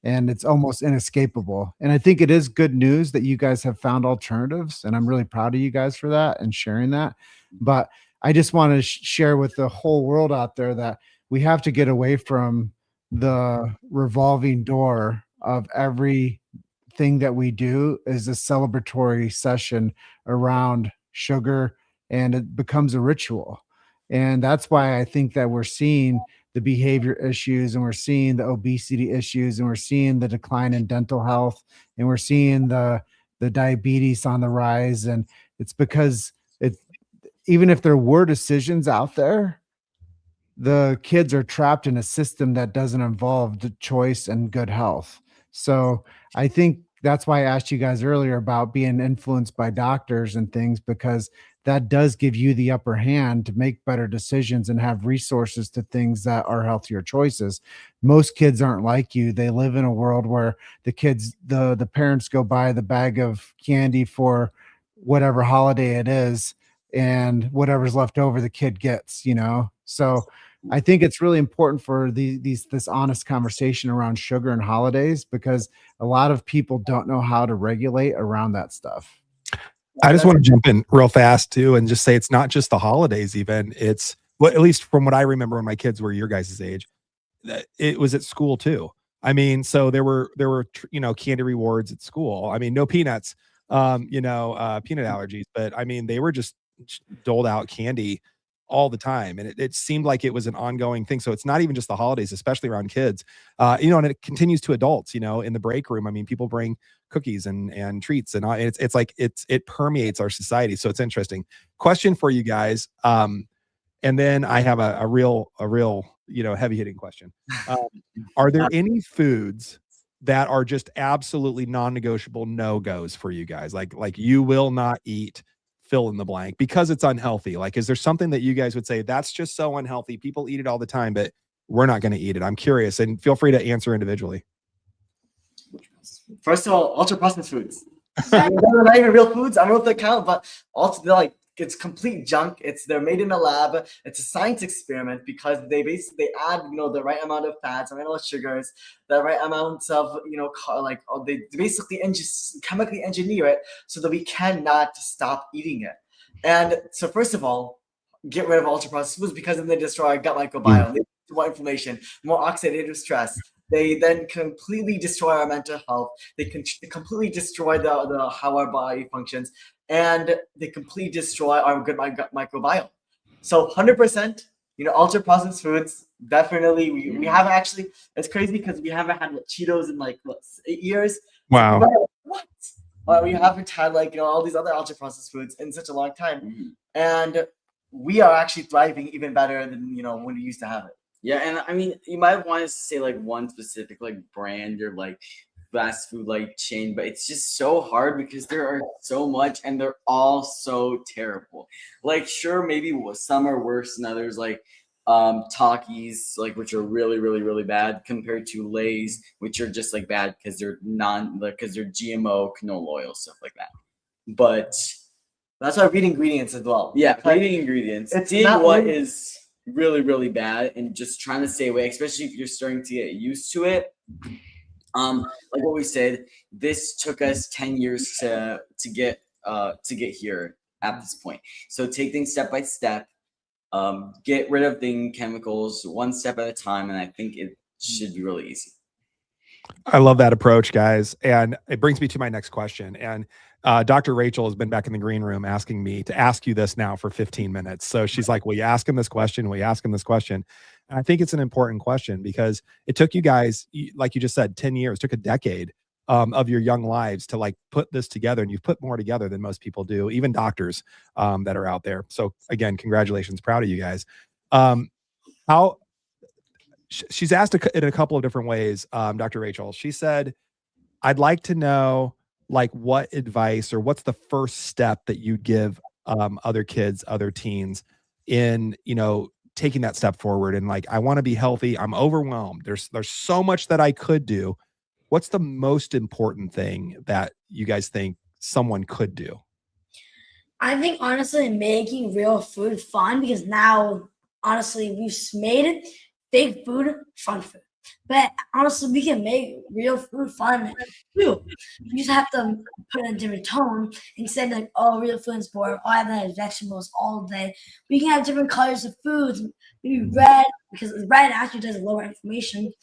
and it's almost inescapable. And I think it is good news that you guys have found alternatives. And I'm really proud of you guys for that and sharing that. But I just want to share with the whole world out there that we have to get away from the revolving door of everything that we do is a celebratory session around sugar, and it becomes a ritual. And that's why I think that we're seeing the behavior issues, and we're seeing the obesity issues, and we're seeing the decline in dental health, and we're seeing the diabetes on the rise. And it's because even if there were decisions out there, the kids are trapped in a system that doesn't involve the choice and good health. So I think that's why I asked you guys earlier about being influenced by doctors and things, because that does give you the upper hand to make better decisions and have resources to things that are healthier choices. Most kids aren't like you. They live in a world where the parents go buy the bag of candy for whatever holiday it is, and whatever's left over the kid gets, So I think it's really important for this honest conversation around sugar and holidays, because a lot of people don't know how to regulate around that stuff. I just want to jump in real fast too and just say it's not just the holidays. Even it's at least from what I remember when my kids were your guys' age, it was at school too. I mean, so there were candy rewards at school. I mean, no peanuts, peanut allergies, but I mean they were just doled out candy all the time, and it seemed like it was an ongoing thing. So it's not even just the holidays, especially around kids, and it continues to adults. In the break room, I mean, people bring cookies and treats, and it's like it permeates our society. So it's interesting. Question for you guys, and then I have a real heavy hitting question. Are there any foods that are just absolutely non-negotiable no-goes for you guys? Like you will not eat fill in the blank because it's unhealthy. Like, is there something that you guys would say that's just so unhealthy? People eat it all the time, but we're not going to eat it. I'm curious, and feel free to answer individually. First of all, ultra processed foods. They're not even real foods. I don't know if they count, but also they're like, it's complete junk. They're made in a lab. It's a science experiment because they add the right amount of fats, the right amount of sugars, the right amount of they basically chemically engineer it so that we cannot stop eating it. And so first of all, get rid of ultra processed foods because then they destroy our gut microbiome, they lead to more inflammation, more oxidative stress. They then completely destroy our mental health. They completely destroy the how our body functions, and they completely destroy our gut microbiome. So 100%, ultra processed foods definitely. We haven't actually. It's crazy because we haven't had Cheetos in like 8 years. Wow. So what? We haven't had all these other ultra processed foods in such a long time, and we are actually thriving even better than when we used to have it. Yeah, and I mean, you might want us to say like one specific like brand or like fast food like chain, but it's just so hard because there are so much and they're all so terrible. Like, sure, maybe some are worse than others, like Takis, like which are really, really, really bad compared to Lay's, which are just like bad because they're GMO canola oil, stuff like that. But that's why read ingredients as well. yeah, reading ingredients. It's Seeing not what really- is really, really bad and just trying to stay away, especially if you're starting to get used to it. Like what we said, this took us 10 years to get here at this point. So take things step by step, get rid of the chemicals one step at a time, and I think it should be really easy. I love that approach, guys. And it brings me to my next question. And Dr. Rachel has been back in the green room asking me to ask you this now for 15 minutes. So she's like, will you ask him this question? Will you ask him this question? And I think it's an important question because it took you guys, like you just said, 10 years, took a decade of your young lives to like put this together. And you've put more together than most people do, even doctors that are out there. So again, congratulations. Proud of you guys. She's asked in a couple of different ways, Dr. Rachel. She said, I'd like to know like what advice or what's the first step that you'd give other kids, other teens in, taking that step forward and like, I want to be healthy. I'm overwhelmed. There's so much that I could do. What's the most important thing that you guys think someone could do? I think honestly making real food fun, because now honestly we've made it fake food fun food. But honestly, we can make real food fun too. You just have to put it in a different tone instead of like, oh, real food is boring. All I have vegetables all day. We can have different colors of foods. Maybe red, because red actually does lower inflammation.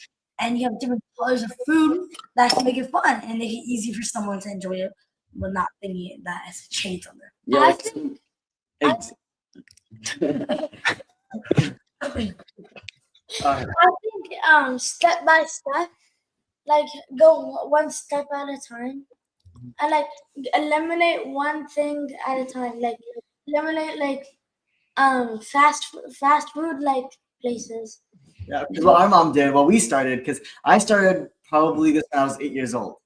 And you have different colors of food that can make it fun and make it easy for someone to enjoy it, but not thinking that it's a change on there. Yeah, I like, I think step by step, like go one step at a time, and like eliminate one thing at a time. Like eliminate like fast food like places. Yeah, because what our mom did, what we started, because I started probably this when I was 8 years old.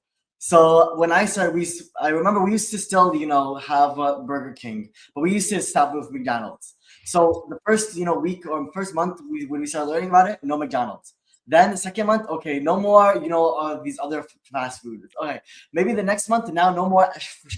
So when I started, I remember we used to still, have Burger King, but we used to stop with McDonald's. So the first, week or first month, when we started learning about it, no McDonald's. Then the second month, okay, no more, these other fast foods. Okay, maybe the next month, now no more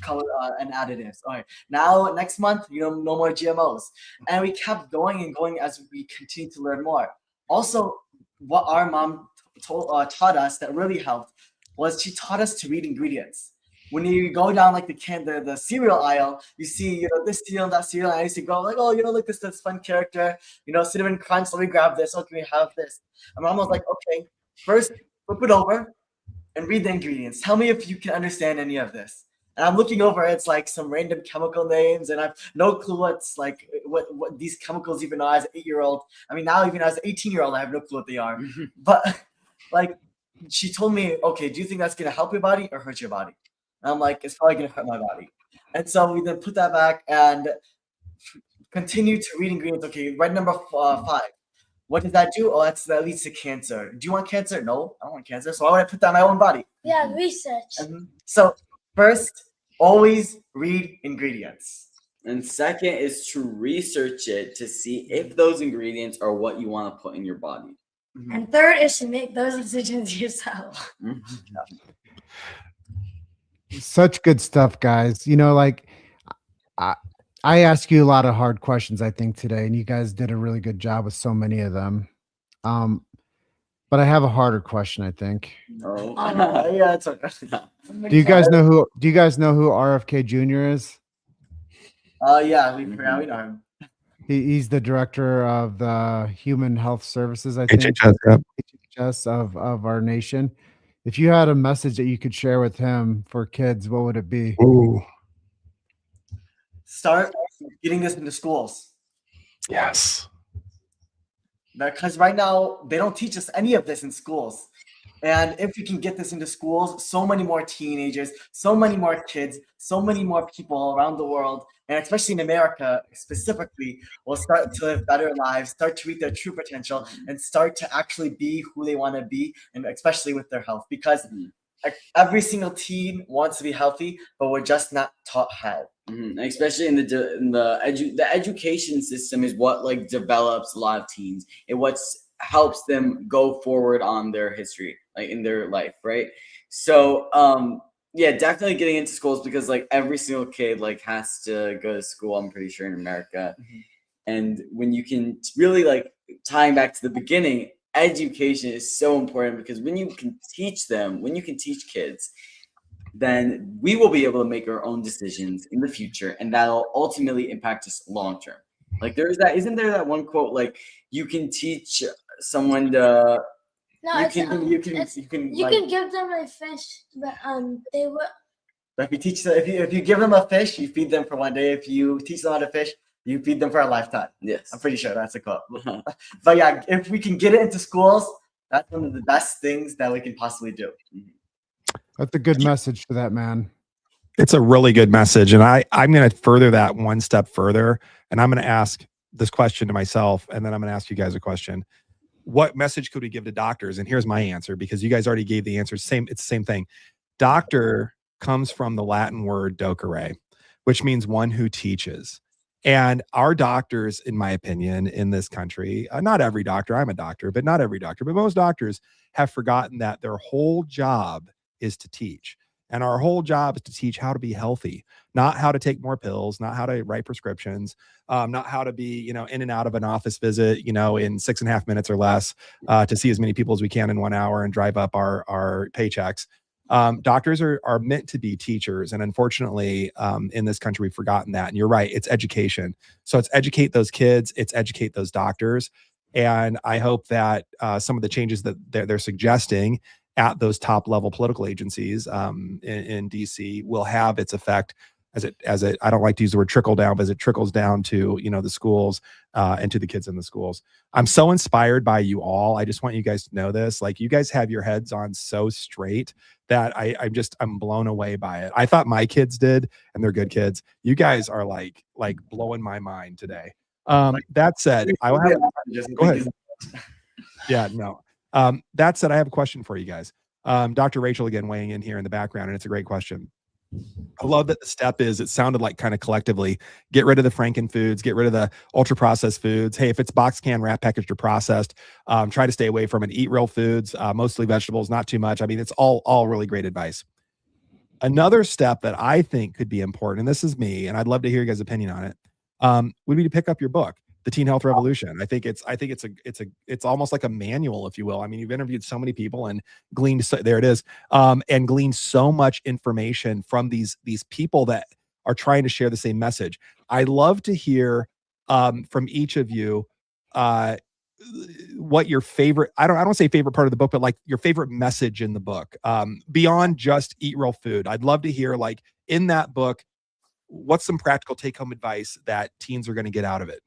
color and additives. Okay, now next month, no more GMOs. And we kept going and going as we continued to learn more. Also, what our mom taught us that really helped was she taught us to read ingredients. When you go down like the cereal aisle, you see this cereal, that cereal. And I used to go like, oh, look this fun character, Cinnamon Crunch. Let me grab this. Oh, can we have this? And mom was like, okay, first flip it over and read the ingredients. Tell me if you can understand any of this. And I'm looking over, it's like some random chemical names, and I've no clue what's like what these chemicals even are as an 8-year-old. I mean, now even as an 18-year-old, I have no clue what they are. But like, she told me, okay, do you think that's gonna help your body or hurt your body? And I'm like, it's probably gonna hurt my body. And so we then put that back and continue to read ingredients. Okay, red number 5. What does that do? Oh, that leads to cancer. Do you want cancer? No, I don't want cancer. So why would I put that in my own body? Yeah, research. So first, always read ingredients. and second is to research it to see if those ingredients are what you want to put in your body. And third is to make those decisions yourself. Such good stuff, guys. Like I ask you a lot of hard questions, I think, today, and you guys did a really good job with so many of them. But I have a harder question, I think. Oh. Yeah, it's okay. Do you guys know who RFK Jr. is? Yeah, we know him. He's the director of the Human Health Services, I think, HHS, yep. HHS of our nation. If you had a message that you could share with him for kids, what would it be? Ooh, Start getting this into schools. yes. Because right now they don't teach us any of this in schools. And if we can get this into schools, so many more teenagers, so many more kids, so many more people around the world, and especially in America specifically, will start to live better lives, start to reach their true potential, and start to actually be who they want to be, and especially with their health. Because every single teen wants to be healthy, but we're just not taught how. Especially in the education system is what like develops a lot of teens. It helps them go forward on their history, like in their life, right? So yeah, definitely getting into schools, because like every single kid like has to go to school, I'm pretty sure, in America. And when you can really like tying back to the beginning, education is so important, because when you can teach kids, then we will be able to make our own decisions in the future, and that'll ultimately impact us long term. Like isn't there that one quote, like you can teach someone to No, you it's, can you like, can give them a fish, but they will. If you teach them, if you give them a fish, you feed them for one day. If you teach them how to fish, you feed them for a lifetime. yes. I'm pretty sure that's a quote. But yeah, if we can get it into schools, that's one of the best things that we can possibly do. That's a good message for that man. It's a really good message. And I'm going to further that one step further. And I'm going to ask this question to myself, and then I'm going to ask you guys a question. What message could we give to doctors? And here's my answer, because you guys already gave the answer. It's the same thing. Doctor comes from the Latin word docere, which means one who teaches. And our doctors, in my opinion, in this country, not every doctor, I'm a doctor, but not every doctor, but most doctors have forgotten that their whole job is to teach. And our whole job is to teach how to be healthy, not how to take more pills, not how to write prescriptions, not how to be, in and out of an office visit, in 6.5 minutes or less, to see as many people as we can in 1 hour and drive up our paychecks. Doctors are meant to be teachers. And unfortunately, in this country, we've forgotten that. And you're right, it's education. So it's educate those kids, it's educate those doctors. And I hope that some of the changes that they're suggesting at those top level political agencies in DC will have its effect as it I don't like to use the word trickle down, but as it trickles down to the schools and to the kids in the schools. I'm so inspired by you all. I just want you guys to know this. Like, you guys have your heads on so straight that I'm blown away by it. I thought my kids did, and they're good kids. You guys are like blowing my mind today. That said, I will have go ahead. Yeah, no. That said, I have a question for you guys. Dr. Rachel again weighing in here in the background, and it's a great question. I love that the step is, it sounded like kind of collectively, get rid of the Franken foods, get rid of the ultra processed foods. Hey, if it's box can, wrap, packaged, or processed, try to stay away from it. Eat real foods, mostly vegetables, not too much. I mean, it's all really great advice. Another step that I think could be important, and this is me, and I'd love to hear you guys' opinion on it, would be to pick up your book, The Teen Health Revolution. I think it's almost like a manual, if you will. I mean, you've interviewed so many people and gleaned and gleaned so much information from these people that are trying to share the same message. I love to hear from each of you what your favorite, I don't say favorite part of the book, but like your favorite message in the book, beyond just eat real food. I'd love to hear, like, in that book, what's some practical take-home advice that teens are going to get out of it?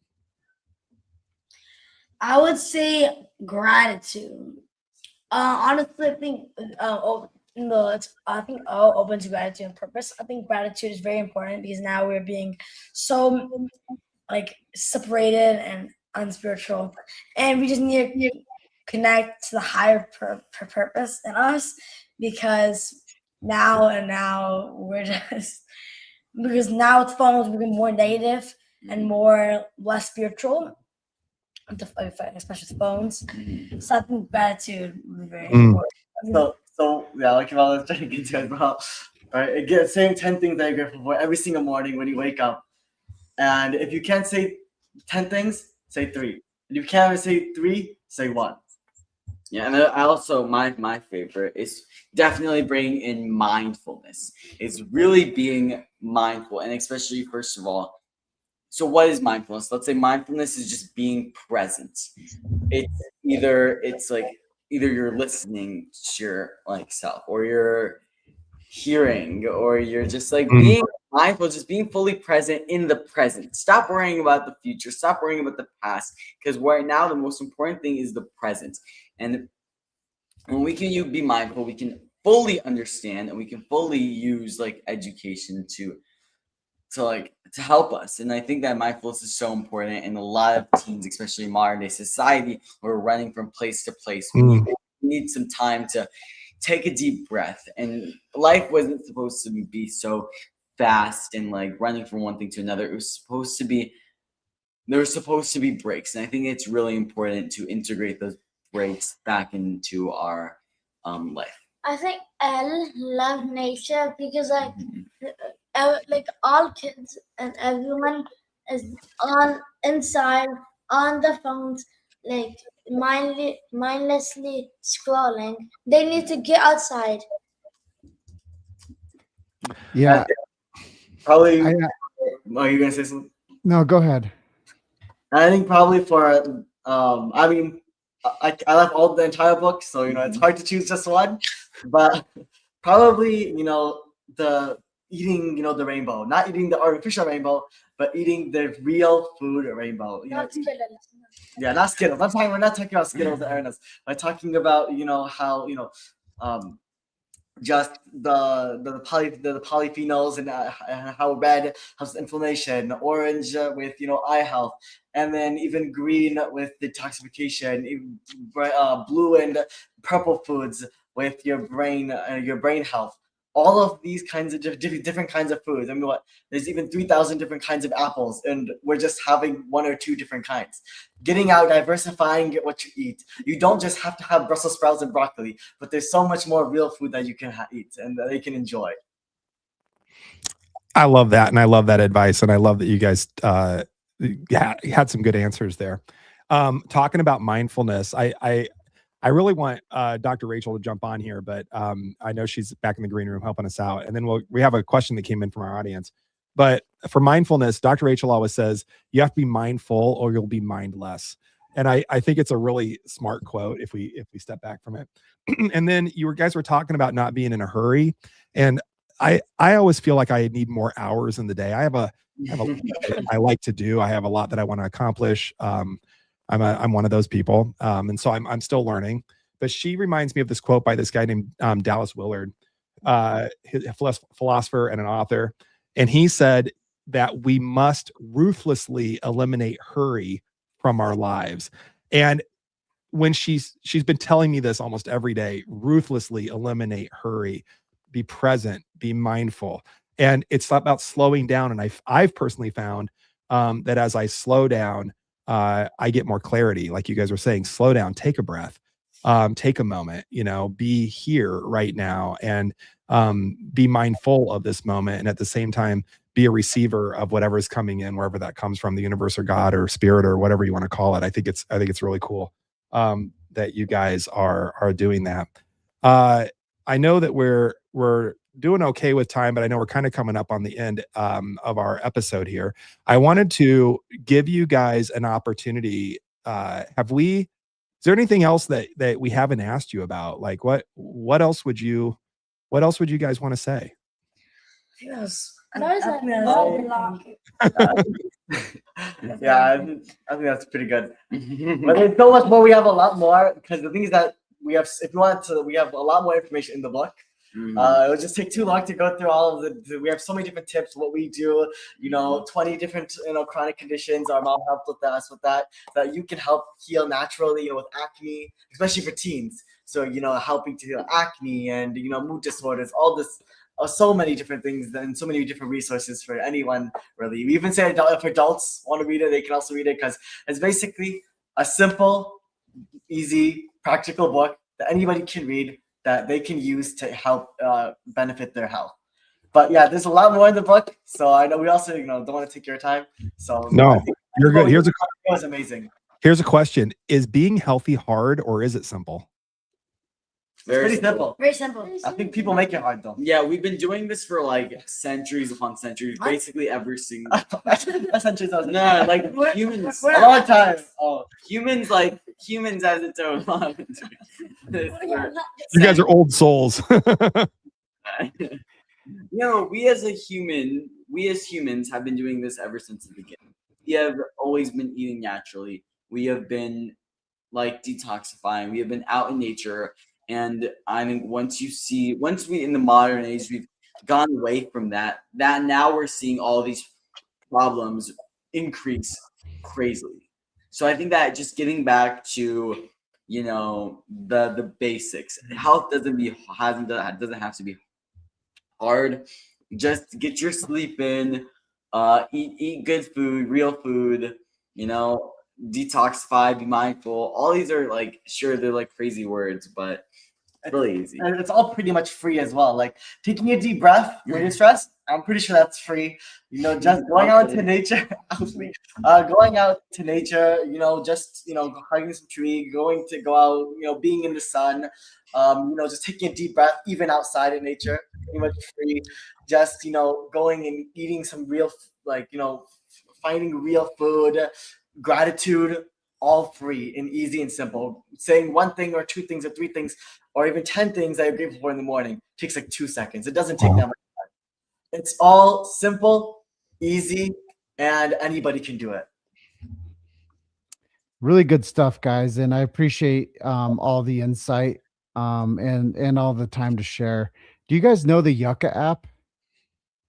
I would say gratitude. Honestly, I think I think all open to gratitude and purpose. I think gratitude is very important, because now we're being so like separated and unspiritual, and we just need to connect to the higher purpose in us, because now we're just, because now with phones we're more negative and less spiritual, especially with phones. So I think gratitude is very important. So yeah, like if I was trying to get to it, bro. All right, again, same 10 things that you're grateful for every single morning when you wake up. And if you can't say 10 things, say 3. And if you can't say 3, say 1. Yeah, and I also my favorite is definitely bringing in mindfulness. It's really being mindful, and especially, first of all, So what is mindfulness? Let's say mindfulness is just being present. It's like either you're listening to your like self, or you're hearing, or you're just like being mindful, just being fully present in the present. Stop worrying about the future. Stop worrying about the past, because right now the most important thing is the present. And when we can be mindful, we can fully understand, and we can fully use like education to help us. And I think that mindfulness is so important in a lot of teens, especially in modern day society, where we're running from place to place. We need some time to take a deep breath. And life wasn't supposed to be so fast and like running from one thing to another. There were supposed to be breaks. And I think it's really important to integrate those breaks back into our life. I think L love nature because like all kids and everyone is on inside on the phones, like mindlessly scrolling. They need to get outside. Yeah. Probably. I, Are you gonna say something? no, go ahead. I think probably for I mean, I left all the entire book, so it's hard to choose just one. But probably the eating the rainbow, not eating the artificial rainbow, but eating the real food rainbow. Yeah, not Skittles. We're not talking about Skittles and Ernest. We're talking about how just the polyphenols and how red helps inflammation, orange with eye health, and then even green with detoxification, blue and purple foods with your brain health. All of these kinds of different kinds of foods. I mean, there's even 3,000 different kinds of apples, and we're just having one or two different kinds. Getting out, diversifying what you eat. You don't just have to have Brussels sprouts and broccoli, but there's so much more real food that you can eat and that you can enjoy. I love that, and I love that advice, and I love that you guys had some good answers there. Talking about mindfulness, I really want Dr. Rachel to jump on here, but I know she's back in the green room helping us out. And then we have a question that came in from our audience. But for mindfulness, Dr. Rachel always says, you have to be mindful or you'll be mindless. And I think it's a really smart quote if we step back from it. And then you guys were talking about not being in a hurry. And I always feel like I need more hours in the day. I have a lot that I like to do. I have a lot that I want to accomplish. I'm one of those people. And so I'm still learning, but she reminds me of this quote by this guy named Dallas Willard, a philosopher and an author. And he said that we must ruthlessly eliminate hurry from our lives. And when she's been telling me this almost every day, ruthlessly eliminate hurry, be present, be mindful. And it's about slowing down. And I've personally found that as I slow down, I get more clarity. Like you guys were saying, slow down, take a breath, take a moment, be here right now, and be mindful of this moment. And at the same time, be a receiver of whatever is coming in, wherever that comes from, the universe or God or spirit or whatever you want to call it. I think it's really cool that you guys are doing that. I know that we're doing okay with time, but I know we're kind of coming up on the end of our episode here. I wanted to give you guys an opportunity. Is there anything else that we haven't asked you about? Like what else would you guys want to say? Yeah, I think that's pretty good. But there's so much more. We have a lot more, because the thing is that we have a lot more information in the book. It would just take too long to go through all of we have so many different tips, what we do, 20 different, chronic conditions. Our mom helped with us with that you can help heal naturally, with acne, especially for teens. So, helping to heal acne and, mood disorders, all this, so many different things and so many different resources for anyone, really. We even say if adults want to read it, they can also read it, because it's basically a simple, easy, practical book that anybody can read, that they can use to help benefit their health. But yeah, there's a lot more in the book. So I know we also, don't want to take your time. So no, you're good. It was amazing. Here's a question. Is being healthy hard or is it simple? pretty simple. Very simple. I think people make it hard though. Yeah, we've been doing this for like centuries upon centuries. What? Basically every single. Essentially, so No, like We're- humans. we're a not- long time. Oh, Humans as its own. You guys are old souls. No, we as humans have been doing this ever since the beginning. We have always been eating naturally. We have been like detoxifying. We have been out in nature. And I think once we in the modern age, we've gone away from that. That now we're seeing all these problems increase crazily. So I think that just getting back to the basics. Health doesn't have to be hard. Just get your sleep in, eat good food, real food, detoxify, be mindful. All these are like, sure, they're like crazy words, but it's really easy. and it's all pretty much free as well. Like taking a deep breath when you're stressed, I'm pretty sure that's free. Just going out to nature, going out to nature, just hugging some tree, go out, being in the sun, just taking a deep breath, even outside in nature, pretty much free. Just going and eating some real, finding real food, gratitude, all free and easy and simple. Saying one thing or two things or three things or even 10 things that you're grateful for in the morning takes like 2 seconds. It doesn't take that much time. It's all simple, easy, and anybody can do it. Really good stuff, guys, and I appreciate all the insight and all the time to share. Do you guys know the Yucca app?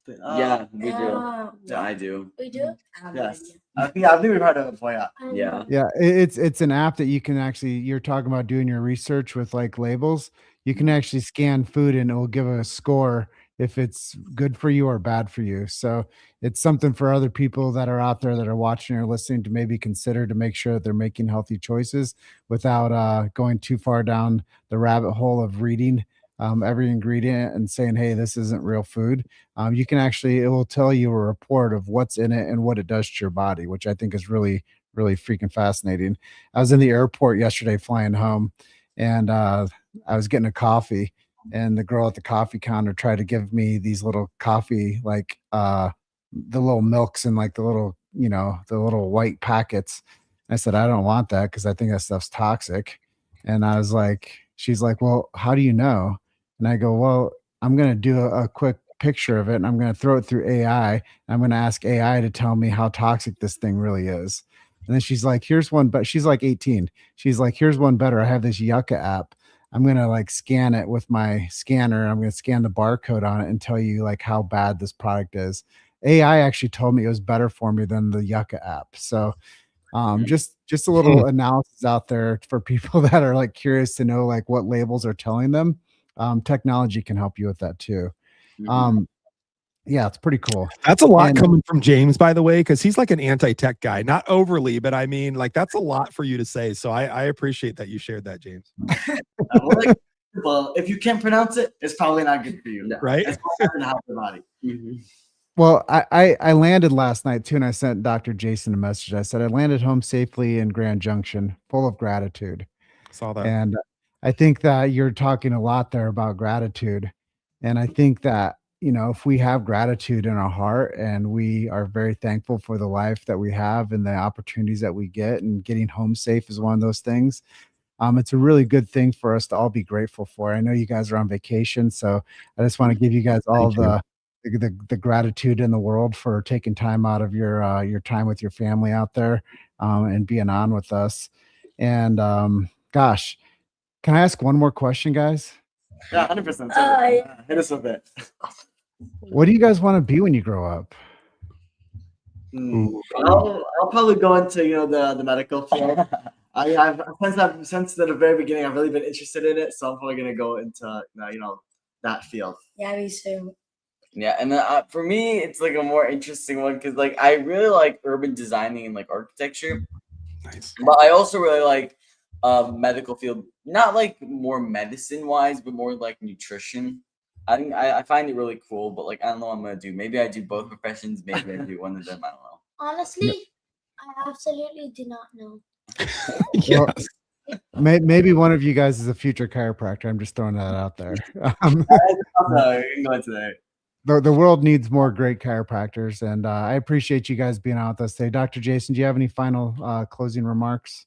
Yeah, we do. Uh, Yeah, I do. We do. Yes. I think we've heard of it before. Yeah. Yeah. Yeah, it's an app that you can actually, you're talking about doing your research with like labels. You can actually scan food and it will give a score if it's good for you or bad for you. So it's something for other people that are out there that are watching or listening to maybe consider to make sure that they're making healthy choices without going too far down the rabbit hole of reading every ingredient and saying, hey, this isn't real food. You can actually, it will tell you a report of what's in it and what it does to your body, which I think is really, really freaking fascinating. I was in the airport yesterday flying home and I was getting a coffee and the girl at the coffee counter tried to give me these little coffee, like the little milks and like the little, the little white packets. I said, I don't want that because I think that stuff's toxic. And I was like, she's like, well, how do you know? And I go, well, I'm going to do a quick picture of it and I'm going to throw it through AI. And I'm going to ask AI to tell me how toxic this thing really is. And then she's like, here's one, but she's like 18. She's like, here's one better. I have this Yucca app. I'm going to like scan it with my scanner. I'm going to scan the barcode on it and tell you like how bad this product is. AI actually told me it was better for me than the Yucca app. So just a little analysis out there for people that are like curious to know like what labels are telling them. Technology can help you with that too. Yeah, it's pretty cool. That's a lot And- coming from James, by the way, because he's like an anti-tech guy. Not overly, but I mean, like that's a lot for you to say. So I appreciate that you shared that, James. Well, if you can't pronounce it, it's probably not good for you. No. Right? It's not going to help your body. Well, I landed last night too, and I sent Dr. Jason a message. I said I landed home safely in Grand Junction, full of gratitude. Saw that. And I think that you're talking a lot there about gratitude. And I think that, if we have gratitude in our heart and we are very thankful for the life that we have and the opportunities that we get, and getting home safe is one of those things. It's a really good thing for us to all be grateful for. I know you guys are on vacation, so I just want to give you guys all the gratitude in the world for taking time out of your time with your family out there and being on with us. And gosh, can I ask one more question, guys? Yeah, 100%. yeah. Hit us with it. What do you guys want to be when you grow up? I'll probably go into the medical field. I've since the very beginning I've really been interested in it, so I'm probably gonna go into that field. Yeah, me too. Yeah, and then for me, it's like a more interesting one because like I really like urban designing and like architecture, Nice. but I also really like medical field, not like more medicine wise, but more like nutrition. I think I find it really cool, but like I don't know what I'm gonna do. Maybe I do both professions. Maybe I do one of them. I don't know. Honestly, I absolutely do not know. Yes. Maybe one of you guys is a future chiropractor. I'm just throwing that out there. No, you can go into there. The world needs more great chiropractors, and I appreciate you guys being on with us today. Dr. Jason, do you have any final closing remarks?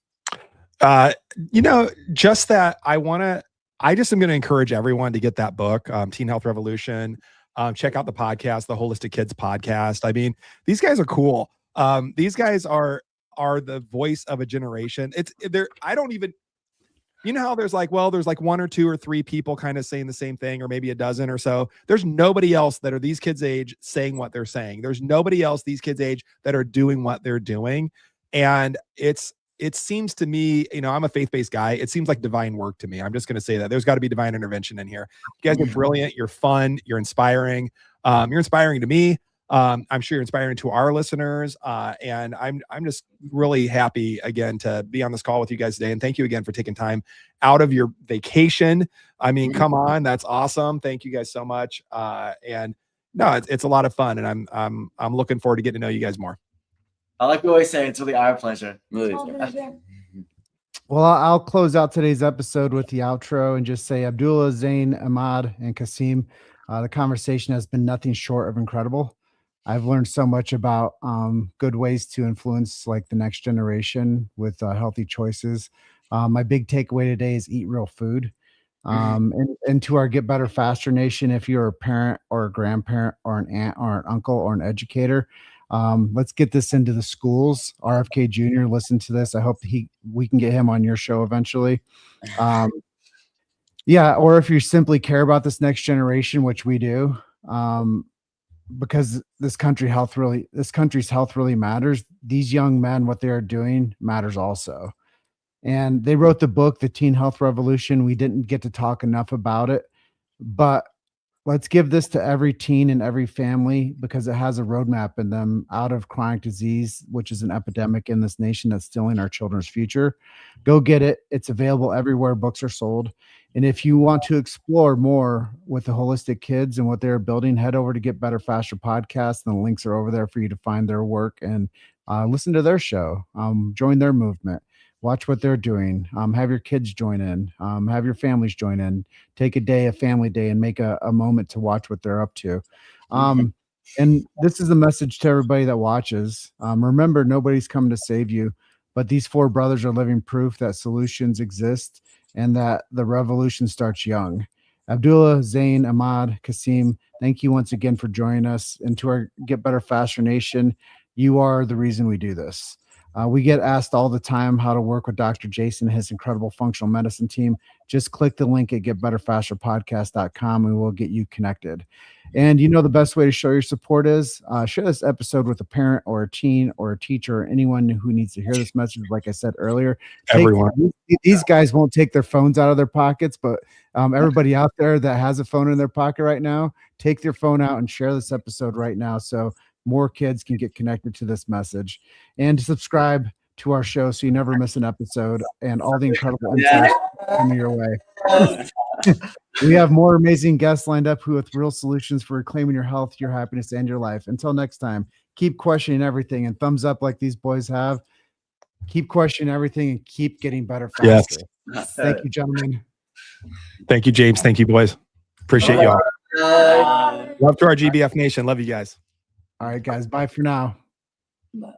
Just that I just am going to encourage everyone to get that book, Teen Health Revolution. Check out the podcast, the Holistic Kids podcast. I mean, these guys are cool. These guys are the voice of a generation. I don't even, how there's like one or two or three people kind of saying the same thing, or maybe a dozen or so. There's nobody else that are these kids' age saying what they're saying. There's nobody else these kids' age that are doing what they're doing. And it seems to me, I'm a faith-based guy. It seems like divine work to me. I'm just going to say that there's got to be divine intervention in here. You guys are brilliant. You're fun. You're inspiring. You're inspiring to me. I'm sure you're inspiring to our listeners. And I'm just really happy again to be on this call with you guys today. And thank you again for taking time out of your vacation. I mean, come on, that's awesome. Thank you guys so much. And no, it's a lot of fun, and I'm looking forward to getting to know you guys more. I like we always say, it's really our pleasure. Really. Well, I'll close out today's episode with the outro and just say, Abdullah, Zain, Ahmad, and Kasim, the conversation has been nothing short of incredible. I've learned so much about good ways to influence like the next generation with healthy choices. My big takeaway today is eat real food. And to our Get Better Faster Nation, if you're a parent or a grandparent or an aunt or an uncle or an educator, let's get this into the schools. RFK Jr., listen to this. I hope we can get him on your show eventually. Yeah, or if you simply care about this next generation, which we do, because this country's health really matters. These young men, what they are doing matters also. And they wrote the book, The Teen Health Revolution. We didn't get to talk enough about it, but let's give this to every teen and every family, because it has a roadmap in them out of chronic disease, which is an epidemic in this nation that's stealing our children's future. Go get it. It's available everywhere books are sold. And if you want to explore more with the Holistic Kids and what they're building, head over to Get Better Faster Podcast. And the links are over there for you to find their work and listen to their show. Join their movement. Watch what they're doing. Have your kids join in. Have your families join in. Take a family day, and make a moment to watch what they're up to. And this is a message to everybody that watches. Remember, nobody's coming to save you, but these four brothers are living proof that solutions exist and that the revolution starts young. Abdullah, Zain, Ahmad, Kasim, thank you once again for joining us. And to our Get Better Faster Nation, you are the reason we do this. We get asked all the time how to work with Dr. Jason and his incredible functional medicine team. Just click the link at getbetterfasterpodcast.com and we'll get you connected. And the best way to show your support is share this episode with a parent or a teen or a teacher or anyone who needs to hear this message. Like I said earlier, Everyone. These guys won't take their phones out of their pockets, but everybody out there that has a phone in their pocket right now, take their phone out and share this episode right now, so more kids can get connected to this message. And to subscribe to our show so you never miss an episode and all the incredible insights coming your way. We have more amazing guests lined up with real solutions for reclaiming your health, your happiness, and your life. Until next time, keep questioning everything, and thumbs up like these boys have. Keep questioning everything and keep getting better faster. Yes. Thank you, gentlemen. Thank you, James. Thank you, boys. Appreciate y'all. Love to our GBF Nation. Love you guys. All right, guys. Bye for now. But